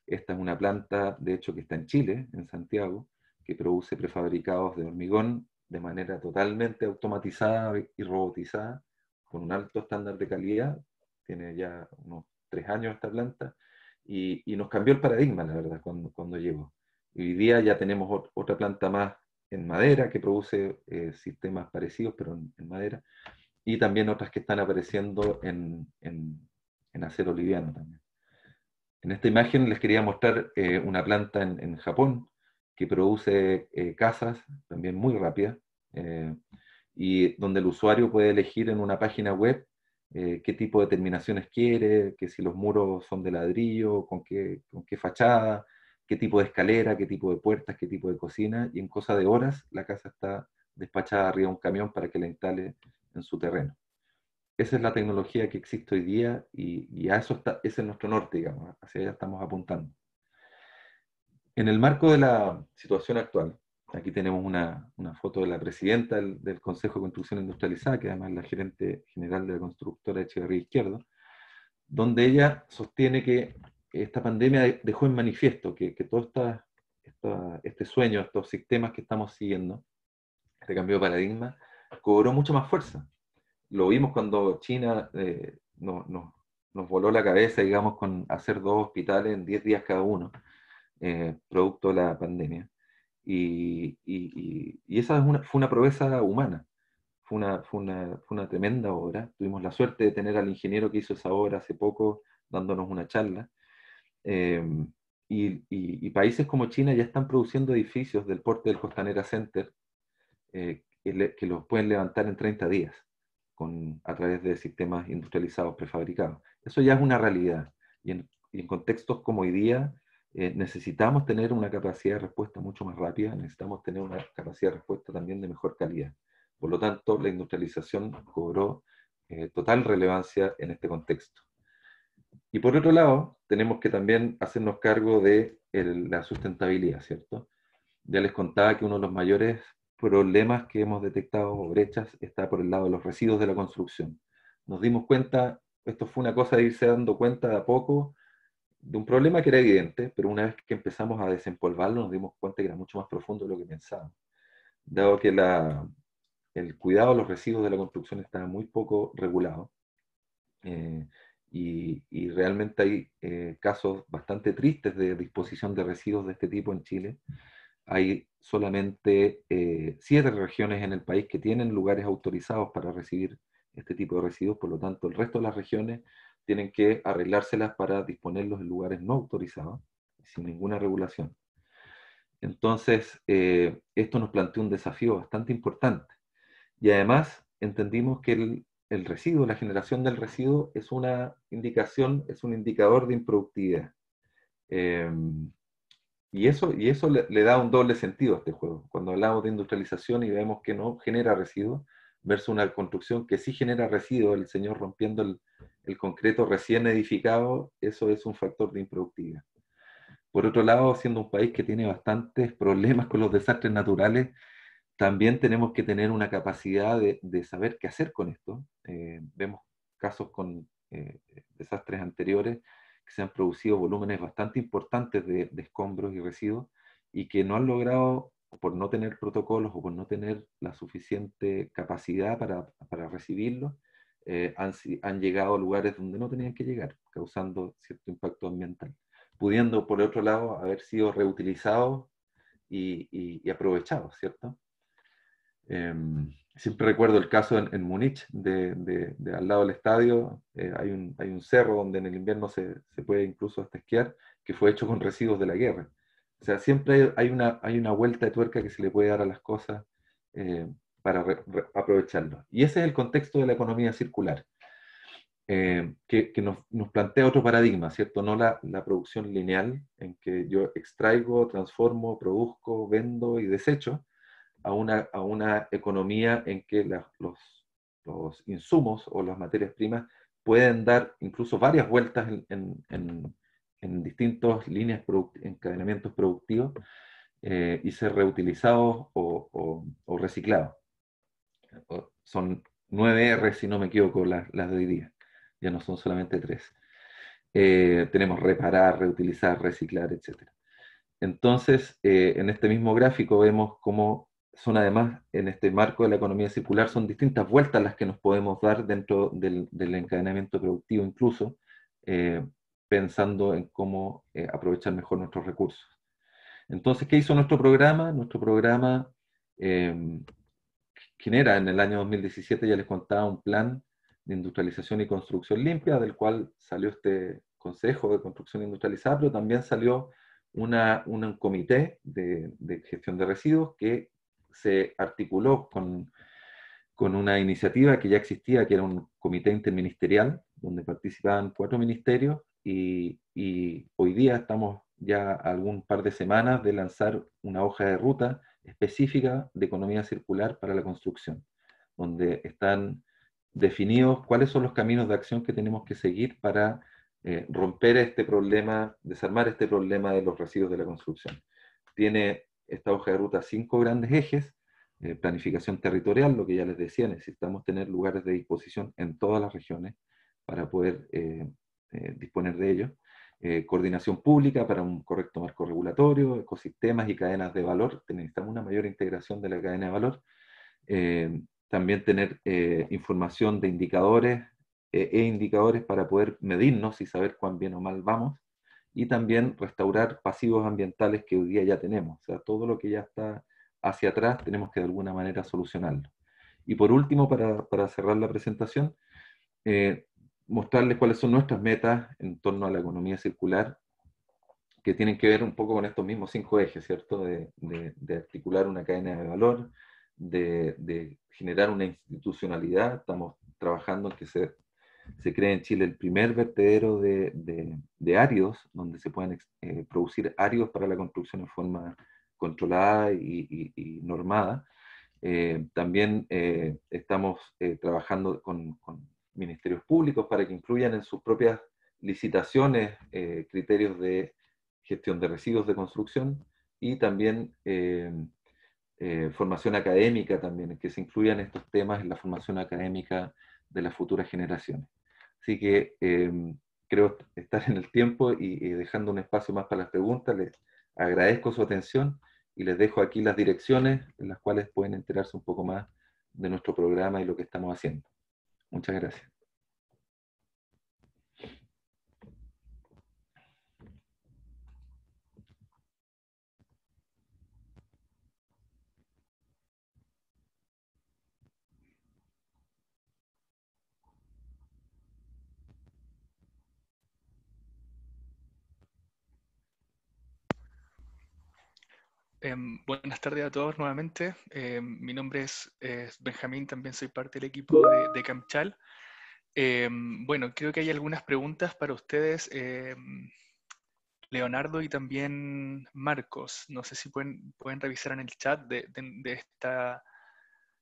Esta es una planta, de hecho, que está en Chile, en Santiago, que produce prefabricados de hormigón de manera totalmente automatizada y robotizada, con un alto estándar de calidad. Tiene ya unos 3 años esta planta, y nos cambió el paradigma, la verdad, cuando llegó. Y hoy día ya tenemos otra planta más en madera que produce sistemas parecidos, pero en madera, y también otras que están apareciendo en acero liviano también. En esta imagen les quería mostrar una planta en Japón que produce casas también muy rápidas, y donde el usuario puede elegir en una página web qué tipo de terminaciones quiere, que si los muros son de ladrillo, con qué fachada, qué tipo de escalera, qué tipo de puertas, qué tipo de cocina, y en cosa de horas la casa está despachada arriba de un camión para que la instale en su terreno. Esa es la tecnología que existe hoy día y a eso ese es nuestro norte, digamos, hacia allá estamos apuntando. En el marco de la situación actual, aquí tenemos una foto de la presidenta del Consejo de Construcción Industrializada, que además es la gerente general de la constructora Echeverría Izquierdo, donde ella sostiene que esta pandemia dejó en manifiesto que todo este sueño, estos sistemas que estamos siguiendo, este cambio de paradigma, cobró mucha más fuerza. Lo vimos cuando China nos voló la cabeza, digamos, con hacer 2 hospitales en 10 días cada uno, producto de la pandemia. Y esa fue una proeza humana, fue una tremenda obra. Tuvimos la suerte de tener al ingeniero que hizo esa obra hace poco dándonos una charla. Países como China ya están produciendo edificios del porte del Costanera Center que los pueden levantar en 30 días a través de sistemas industrializados prefabricados. Eso ya es una realidad. Y en contextos como hoy día, necesitamos tener una capacidad de respuesta mucho más rápida, necesitamos tener una capacidad de respuesta también de mejor calidad. Por lo tanto, la industrialización cobró total relevancia en este contexto. Y por otro lado, tenemos que también hacernos cargo de la sustentabilidad, ¿cierto? Ya les contaba que uno de los mayores problemas que hemos detectado, o brechas, está por el lado de los residuos de la construcción. Nos dimos cuenta, esto fue una cosa de irse dando cuenta de a poco, de un problema que era evidente, pero una vez que empezamos a desempolvarlo, nos dimos cuenta que era mucho más profundo de lo que pensábamos. Dado que el cuidado de los residuos de la construcción está muy poco regulado, y realmente hay casos bastante tristes de disposición de residuos de este tipo en Chile. Hay solamente 7 regiones en el país que tienen lugares autorizados para recibir este tipo de residuos, por lo tanto el resto de las regiones tienen que arreglárselas para disponerlos en lugares no autorizados, sin ninguna regulación. Entonces, esto nos planteó un desafío bastante importante. Y además entendimos que el residuo, la generación del residuo es una indicación, es un indicador de improductividad. Y eso le da un doble sentido a este juego. Cuando hablamos de industrialización y vemos que no genera residuos, versus una construcción que sí genera residuos, el señor rompiendo el concreto recién edificado, eso es un factor de improductividad. Por otro lado, siendo un país que tiene bastantes problemas con los desastres naturales, también tenemos que tener una capacidad de saber qué hacer con esto. Vemos casos con desastres anteriores que se han producido volúmenes bastante importantes de escombros y residuos y que no han logrado, por no tener protocolos o por no tener la suficiente capacidad para recibirlos, han llegado a lugares donde no tenían que llegar, causando cierto impacto ambiental, pudiendo, por otro lado, haber sido reutilizados y aprovechados, ¿cierto? Siempre recuerdo el caso en Múnich, de al lado del estadio, hay un cerro donde en el invierno se puede incluso hasta esquiar, que fue hecho con residuos de la guerra. O sea, siempre hay una vuelta de tuerca que se le puede dar a las cosas para aprovecharlo. Y ese es el contexto de la economía circular, que nos plantea otro paradigma, ¿cierto? No la producción lineal, en que yo extraigo, transformo, produzco, vendo y desecho, a una economía en que los insumos o las materias primas pueden dar incluso varias vueltas en distintas líneas, encadenamientos productivos, y ser reutilizados o reciclados. Son 9 R, si no me equivoco, las de hoy día. Ya no son solamente 3. Tenemos reparar, reutilizar, reciclar, etc. Entonces, en este mismo gráfico vemos cómo son además, en este marco de la economía circular, son distintas vueltas las que nos podemos dar dentro del encadenamiento productivo incluso, pensando en cómo aprovechar mejor nuestros recursos. Entonces, ¿qué hizo nuestro programa? Nuestro programa genera en el año 2017, ya les contaba, un plan de industrialización y construcción limpia, del cual salió este Consejo de Construcción Industrializada, pero también salió un comité de gestión de residuos que se articuló con con una iniciativa que ya existía, que era un comité interministerial, donde participaban 4 ministerios, y hoy día estamos ya a algún par de semanas de lanzar una hoja de ruta específica de economía circular para la construcción, donde están definidos cuáles son los caminos de acción que tenemos que seguir para romper este problema, desarmar este problema de los residuos de la construcción. Tiene esta hoja de ruta 5 grandes ejes: planificación territorial, lo que ya les decía, necesitamos tener lugares de disposición en todas las regiones para poder disponer de ellos. Coordinación pública para un correcto marco regulatorio, ecosistemas y cadenas de valor, necesitamos una mayor integración de la cadena de valor. También tener información de indicadores indicadores para poder medirnos y saber cuán bien o mal vamos, y también restaurar pasivos ambientales que hoy día ya tenemos. O sea, todo lo que ya está hacia atrás tenemos que de alguna manera solucionarlo. Y por último, para cerrar la presentación, mostrarles cuáles son nuestras metas en torno a la economía circular, que tienen que ver un poco con estos mismos 5 ejes, ¿cierto? De articular una cadena de valor, de generar una institucionalidad. Estamos trabajando en que se cree en Chile el primer vertedero de áridos, donde se puedan producir áridos para la construcción en forma controlada y normada. También estamos trabajando con ministerios públicos para que incluyan en sus propias licitaciones criterios de gestión de residuos de construcción, y también formación académica también, que se incluyan estos temas en la formación académica de las futuras generaciones. Así que creo estar en el tiempo y dejando un espacio más para las preguntas. Les agradezco su atención y les dejo aquí las direcciones en las cuales pueden enterarse un poco más de nuestro programa y lo que estamos haciendo. Muchas gracias. Buenas tardes a todos nuevamente. Mi nombre es Benjamín, también soy parte del equipo de CAMCHAL. Bueno, creo que hay algunas preguntas para ustedes, Leonardo y también Marcos. No sé si pueden revisar en el chat de esta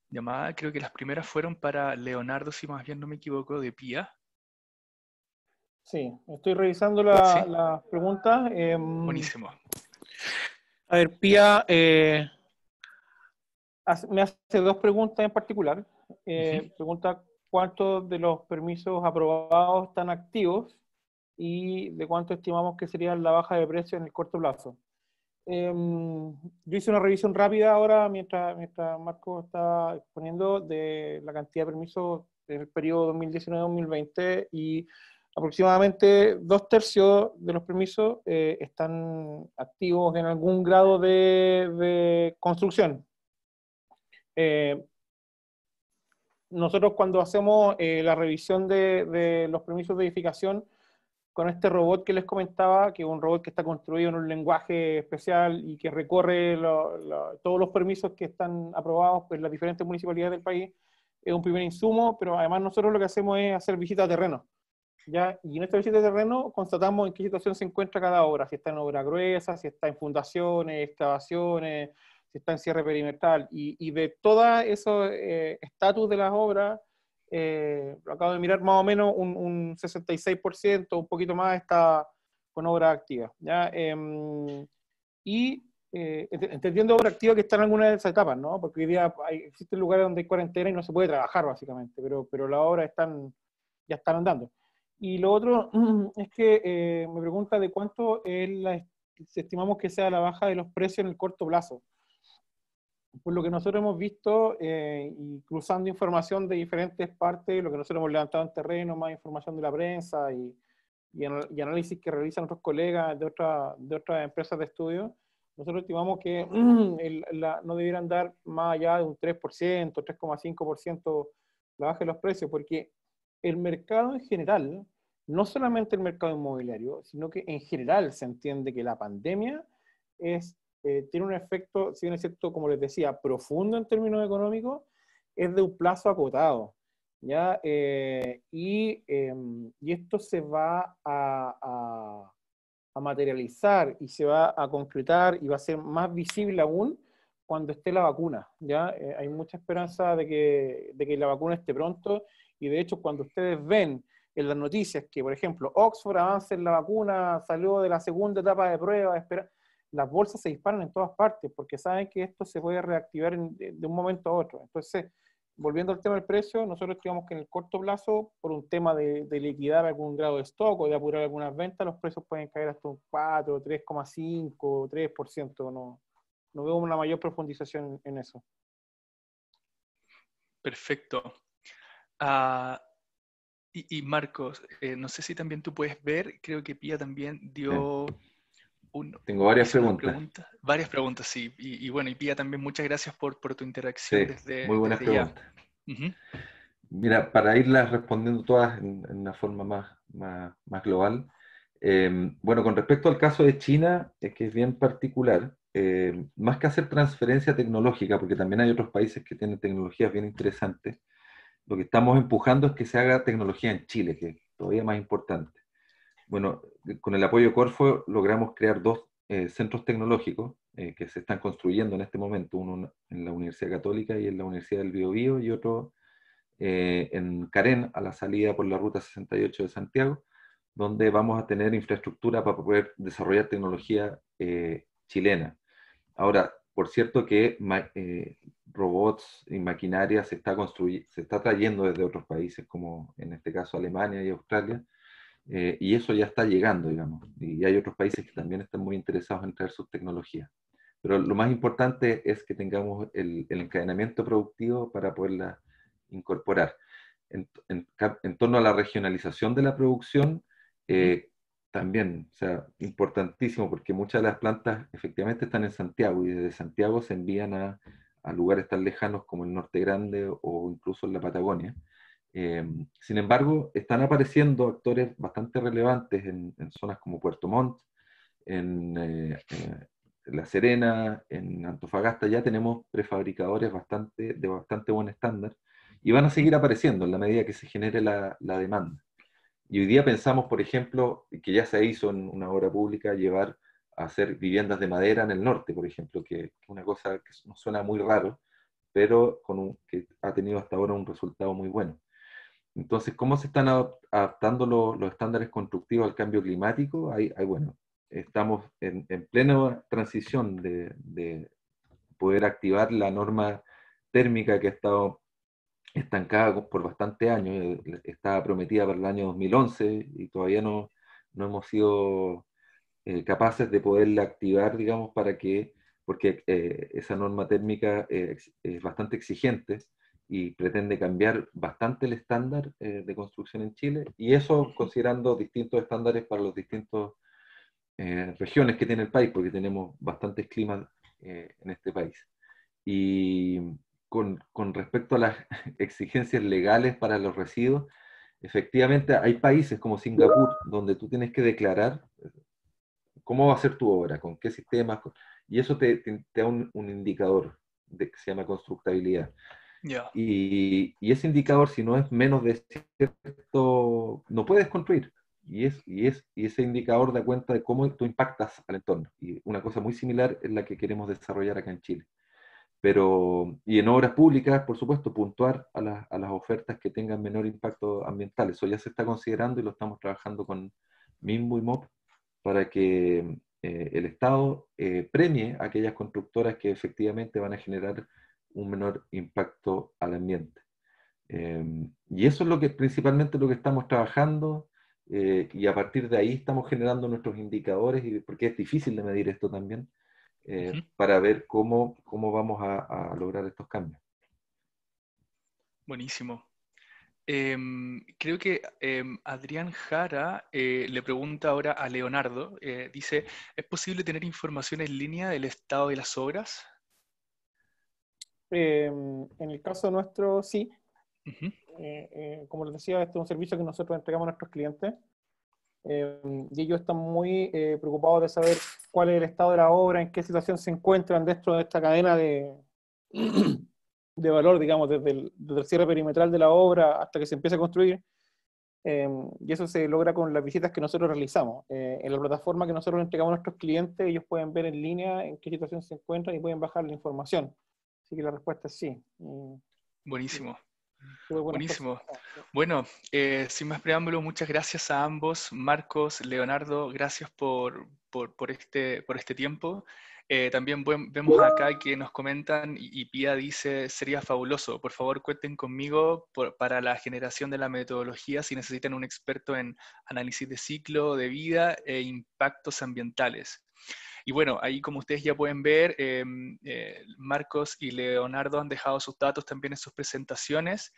llamada. Creo que las primeras fueron para Leonardo, si más bien no me equivoco, de PIA. Sí, estoy revisando ¿Sí? las preguntas. Buenísimo. A ver, Pía me hace 2 preguntas en particular. Pregunta cuántos de los permisos aprobados están activos y de cuánto estimamos que sería la baja de precio en el corto plazo. Yo hice una revisión rápida ahora mientras Marco está exponiendo de la cantidad de permisos en el periodo 2019-2020, y aproximadamente 2/3 de los permisos están activos en algún grado de construcción. Nosotros cuando hacemos la revisión de los permisos de edificación con este robot que les comentaba, que es un robot que está construido en un lenguaje especial y que recorre todos los permisos que están aprobados por las diferentes municipalidades del país, es un primer insumo, pero además nosotros lo que hacemos es hacer visitas a terreno. ¿Ya? Y en esta visita de terreno constatamos en qué situación se encuentra cada obra, si está en obra gruesa, si está en fundaciones, excavaciones, si está en cierre perimetral, y de todos esos estatus de las obras, lo acabo de mirar, más o menos un 66%, un poquito más, está con obra activa. ¿Ya? Entendiendo obra activa que está en alguna de esas etapas, ¿no? Porque hoy día existen lugares donde hay cuarentena y no se puede trabajar básicamente, pero las obras ya están andando. Y lo otro es que me pregunta de cuánto estimamos que sea la baja de los precios en el corto plazo. Por lo que nosotros hemos visto, y cruzando información de diferentes partes, lo que nosotros hemos levantado en terreno, más información de la prensa y análisis que realizan otros colegas de otras empresas de estudio, nosotros estimamos que no debieran dar más allá de un 3%, 3,5% la baja de los precios, porque el mercado en general, no solamente el mercado inmobiliario, sino que en general se entiende que la pandemia tiene un efecto, si bien es cierto, como les decía, profundo en términos económicos, es de un plazo acotado, ¿ya? Y esto se va a materializar y se va a concretar y va a ser más visible aún cuando esté la vacuna, ¿ya? Hay mucha esperanza de que la vacuna esté pronto, y de hecho cuando ustedes ven en las noticias que, por ejemplo, Oxford avanza en la vacuna, salió de la segunda etapa de prueba, espera, las bolsas se disparan en todas partes porque saben que esto se puede reactivar de un momento a otro. Entonces, volviendo al tema del precio, nosotros creemos que en el corto plazo, por un tema de liquidar algún grado de stock o de apurar algunas ventas, los precios pueden caer hasta un 4, 3,5, 3%. No veo una mayor profundización en eso. Perfecto. Y Marcos, no sé si también tú puedes ver, creo que Pía también dio Tengo varias hizo unas preguntas. varias preguntas, sí. Y bueno, y Pía también, muchas gracias por tu interacción Sí, muy buenas desde ya. preguntas. Ujú. Mira, para irlas respondiendo todas en una forma más global, bueno, con respecto al caso de China, es que es bien particular, más que hacer transferencia tecnológica, porque también hay otros países que tienen tecnologías bien interesantes, lo que estamos empujando es que se haga tecnología en Chile, que es todavía más importante. Bueno, con el apoyo de Corfo logramos crear dos centros tecnológicos que se están construyendo en este momento, uno en la Universidad Católica y en la Universidad del Biobío, y otro en Carén, a la salida por la Ruta 68 de Santiago, donde vamos a tener infraestructura para poder desarrollar tecnología chilena. Ahora, por cierto que robots y maquinaria se está trayendo desde otros países, como en este caso Alemania y Australia, y eso ya está llegando, digamos, y hay otros países que también están muy interesados en traer sus tecnologías. Pero lo más importante es que tengamos el encadenamiento productivo para poderla incorporar. En torno a la regionalización de la producción, también, o sea, importantísimo, porque muchas de las plantas efectivamente están en Santiago, y desde Santiago se envían a lugares tan lejanos como el Norte Grande o incluso en la Patagonia. Sin embargo, están apareciendo actores bastante relevantes en zonas como Puerto Montt, en La Serena, en Antofagasta. Ya tenemos prefabricadores de bastante buen estándar, y van a seguir apareciendo en la medida que se genere la demanda. Y hoy día pensamos, por ejemplo, que ya se hizo en una obra pública, llevar a hacer viviendas de madera en el norte, por ejemplo, que es una cosa que nos suena muy raro, pero que ha tenido hasta ahora un resultado muy bueno. Entonces, ¿cómo se están adaptando los estándares constructivos al cambio climático? Bueno, estamos en plena transición de poder activar la norma térmica que ha estado estancada por bastantes años. Estaba prometida para el año 2011 y todavía no hemos sido capaces de poderla activar, digamos, porque esa norma térmica es bastante exigente y pretende cambiar bastante el estándar de construcción en Chile, y eso considerando distintos estándares para las distintas regiones que tiene el país, porque tenemos bastantes climas en este país. Y con respecto a las exigencias legales para los residuos, efectivamente hay países como Singapur donde tú tienes que declarar cómo va a ser tu obra, con qué sistemas, y eso te da un indicador que se llama constructabilidad. Yeah. Y ese indicador, si no es menos de cierto, no puedes construir. Y ese indicador da cuenta de cómo tú impactas al entorno. Y una cosa muy similar es la que queremos desarrollar acá en Chile. Y en obras públicas, por supuesto, puntuar a las ofertas que tengan menor impacto ambiental. Eso ya se está considerando y lo estamos trabajando con MIMBU y MOP para que el Estado premie a aquellas constructoras que efectivamente van a generar un menor impacto al ambiente. Y eso es principalmente lo que estamos trabajando, y a partir de ahí estamos generando nuestros indicadores, porque es difícil de medir esto también, para ver cómo vamos a lograr estos cambios. Buenísimo. Creo que Adrián Jara le pregunta ahora a Leonardo, dice, ¿es posible tener información en línea del estado de las obras? En el caso nuestro, sí. Uh-huh. Como les decía, este es un servicio que nosotros entregamos a nuestros clientes, y ellos están muy preocupados de saber cuál es el estado de la obra, en qué situación se encuentran dentro de esta cadena valor, digamos, desde el cierre perimetral de la obra hasta que se empiece a construir. Y eso se logra con las visitas que nosotros realizamos. En la plataforma que nosotros entregamos a nuestros clientes, ellos pueden ver en línea en qué situación se encuentran y pueden bajar la información. Así que la respuesta es sí. Buenísimo. Buenísimo. Bueno, sin más preámbulos, muchas gracias a ambos. Marcos, Leonardo, gracias por este tiempo. También vemos acá que nos comentan y Pía dice, sería fabuloso, por favor cuenten conmigo para la generación de la metodología si necesitan un experto en análisis de ciclo, de vida e impactos ambientales. Y bueno, ahí como ustedes ya pueden ver, Marcos y Leonardo han dejado sus datos también en sus presentaciones.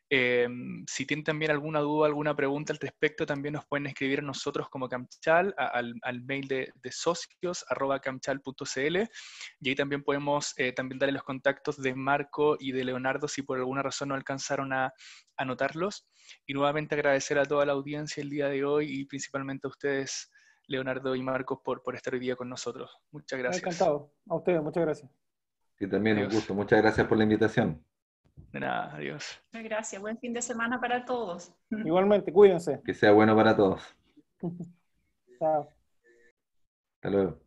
Si tienen también alguna duda, alguna pregunta al respecto, también nos pueden escribir a nosotros como Camchal, al mail de socios@camchal.cl, y ahí también podemos también darle los contactos de Marco y de Leonardo si por alguna razón no alcanzaron a anotarlos. Y nuevamente agradecer a toda la audiencia el día de hoy y principalmente a ustedes, Leonardo y Marcos, por estar hoy día con nosotros. Muchas gracias. Encantado. A ustedes, muchas gracias. Y también Adiós. un gusto. Muchas gracias por la invitación. De nada, adiós. Muchas gracias. Buen fin de semana para todos. Igualmente, cuídense. Que sea bueno para todos. Chao. Hasta luego.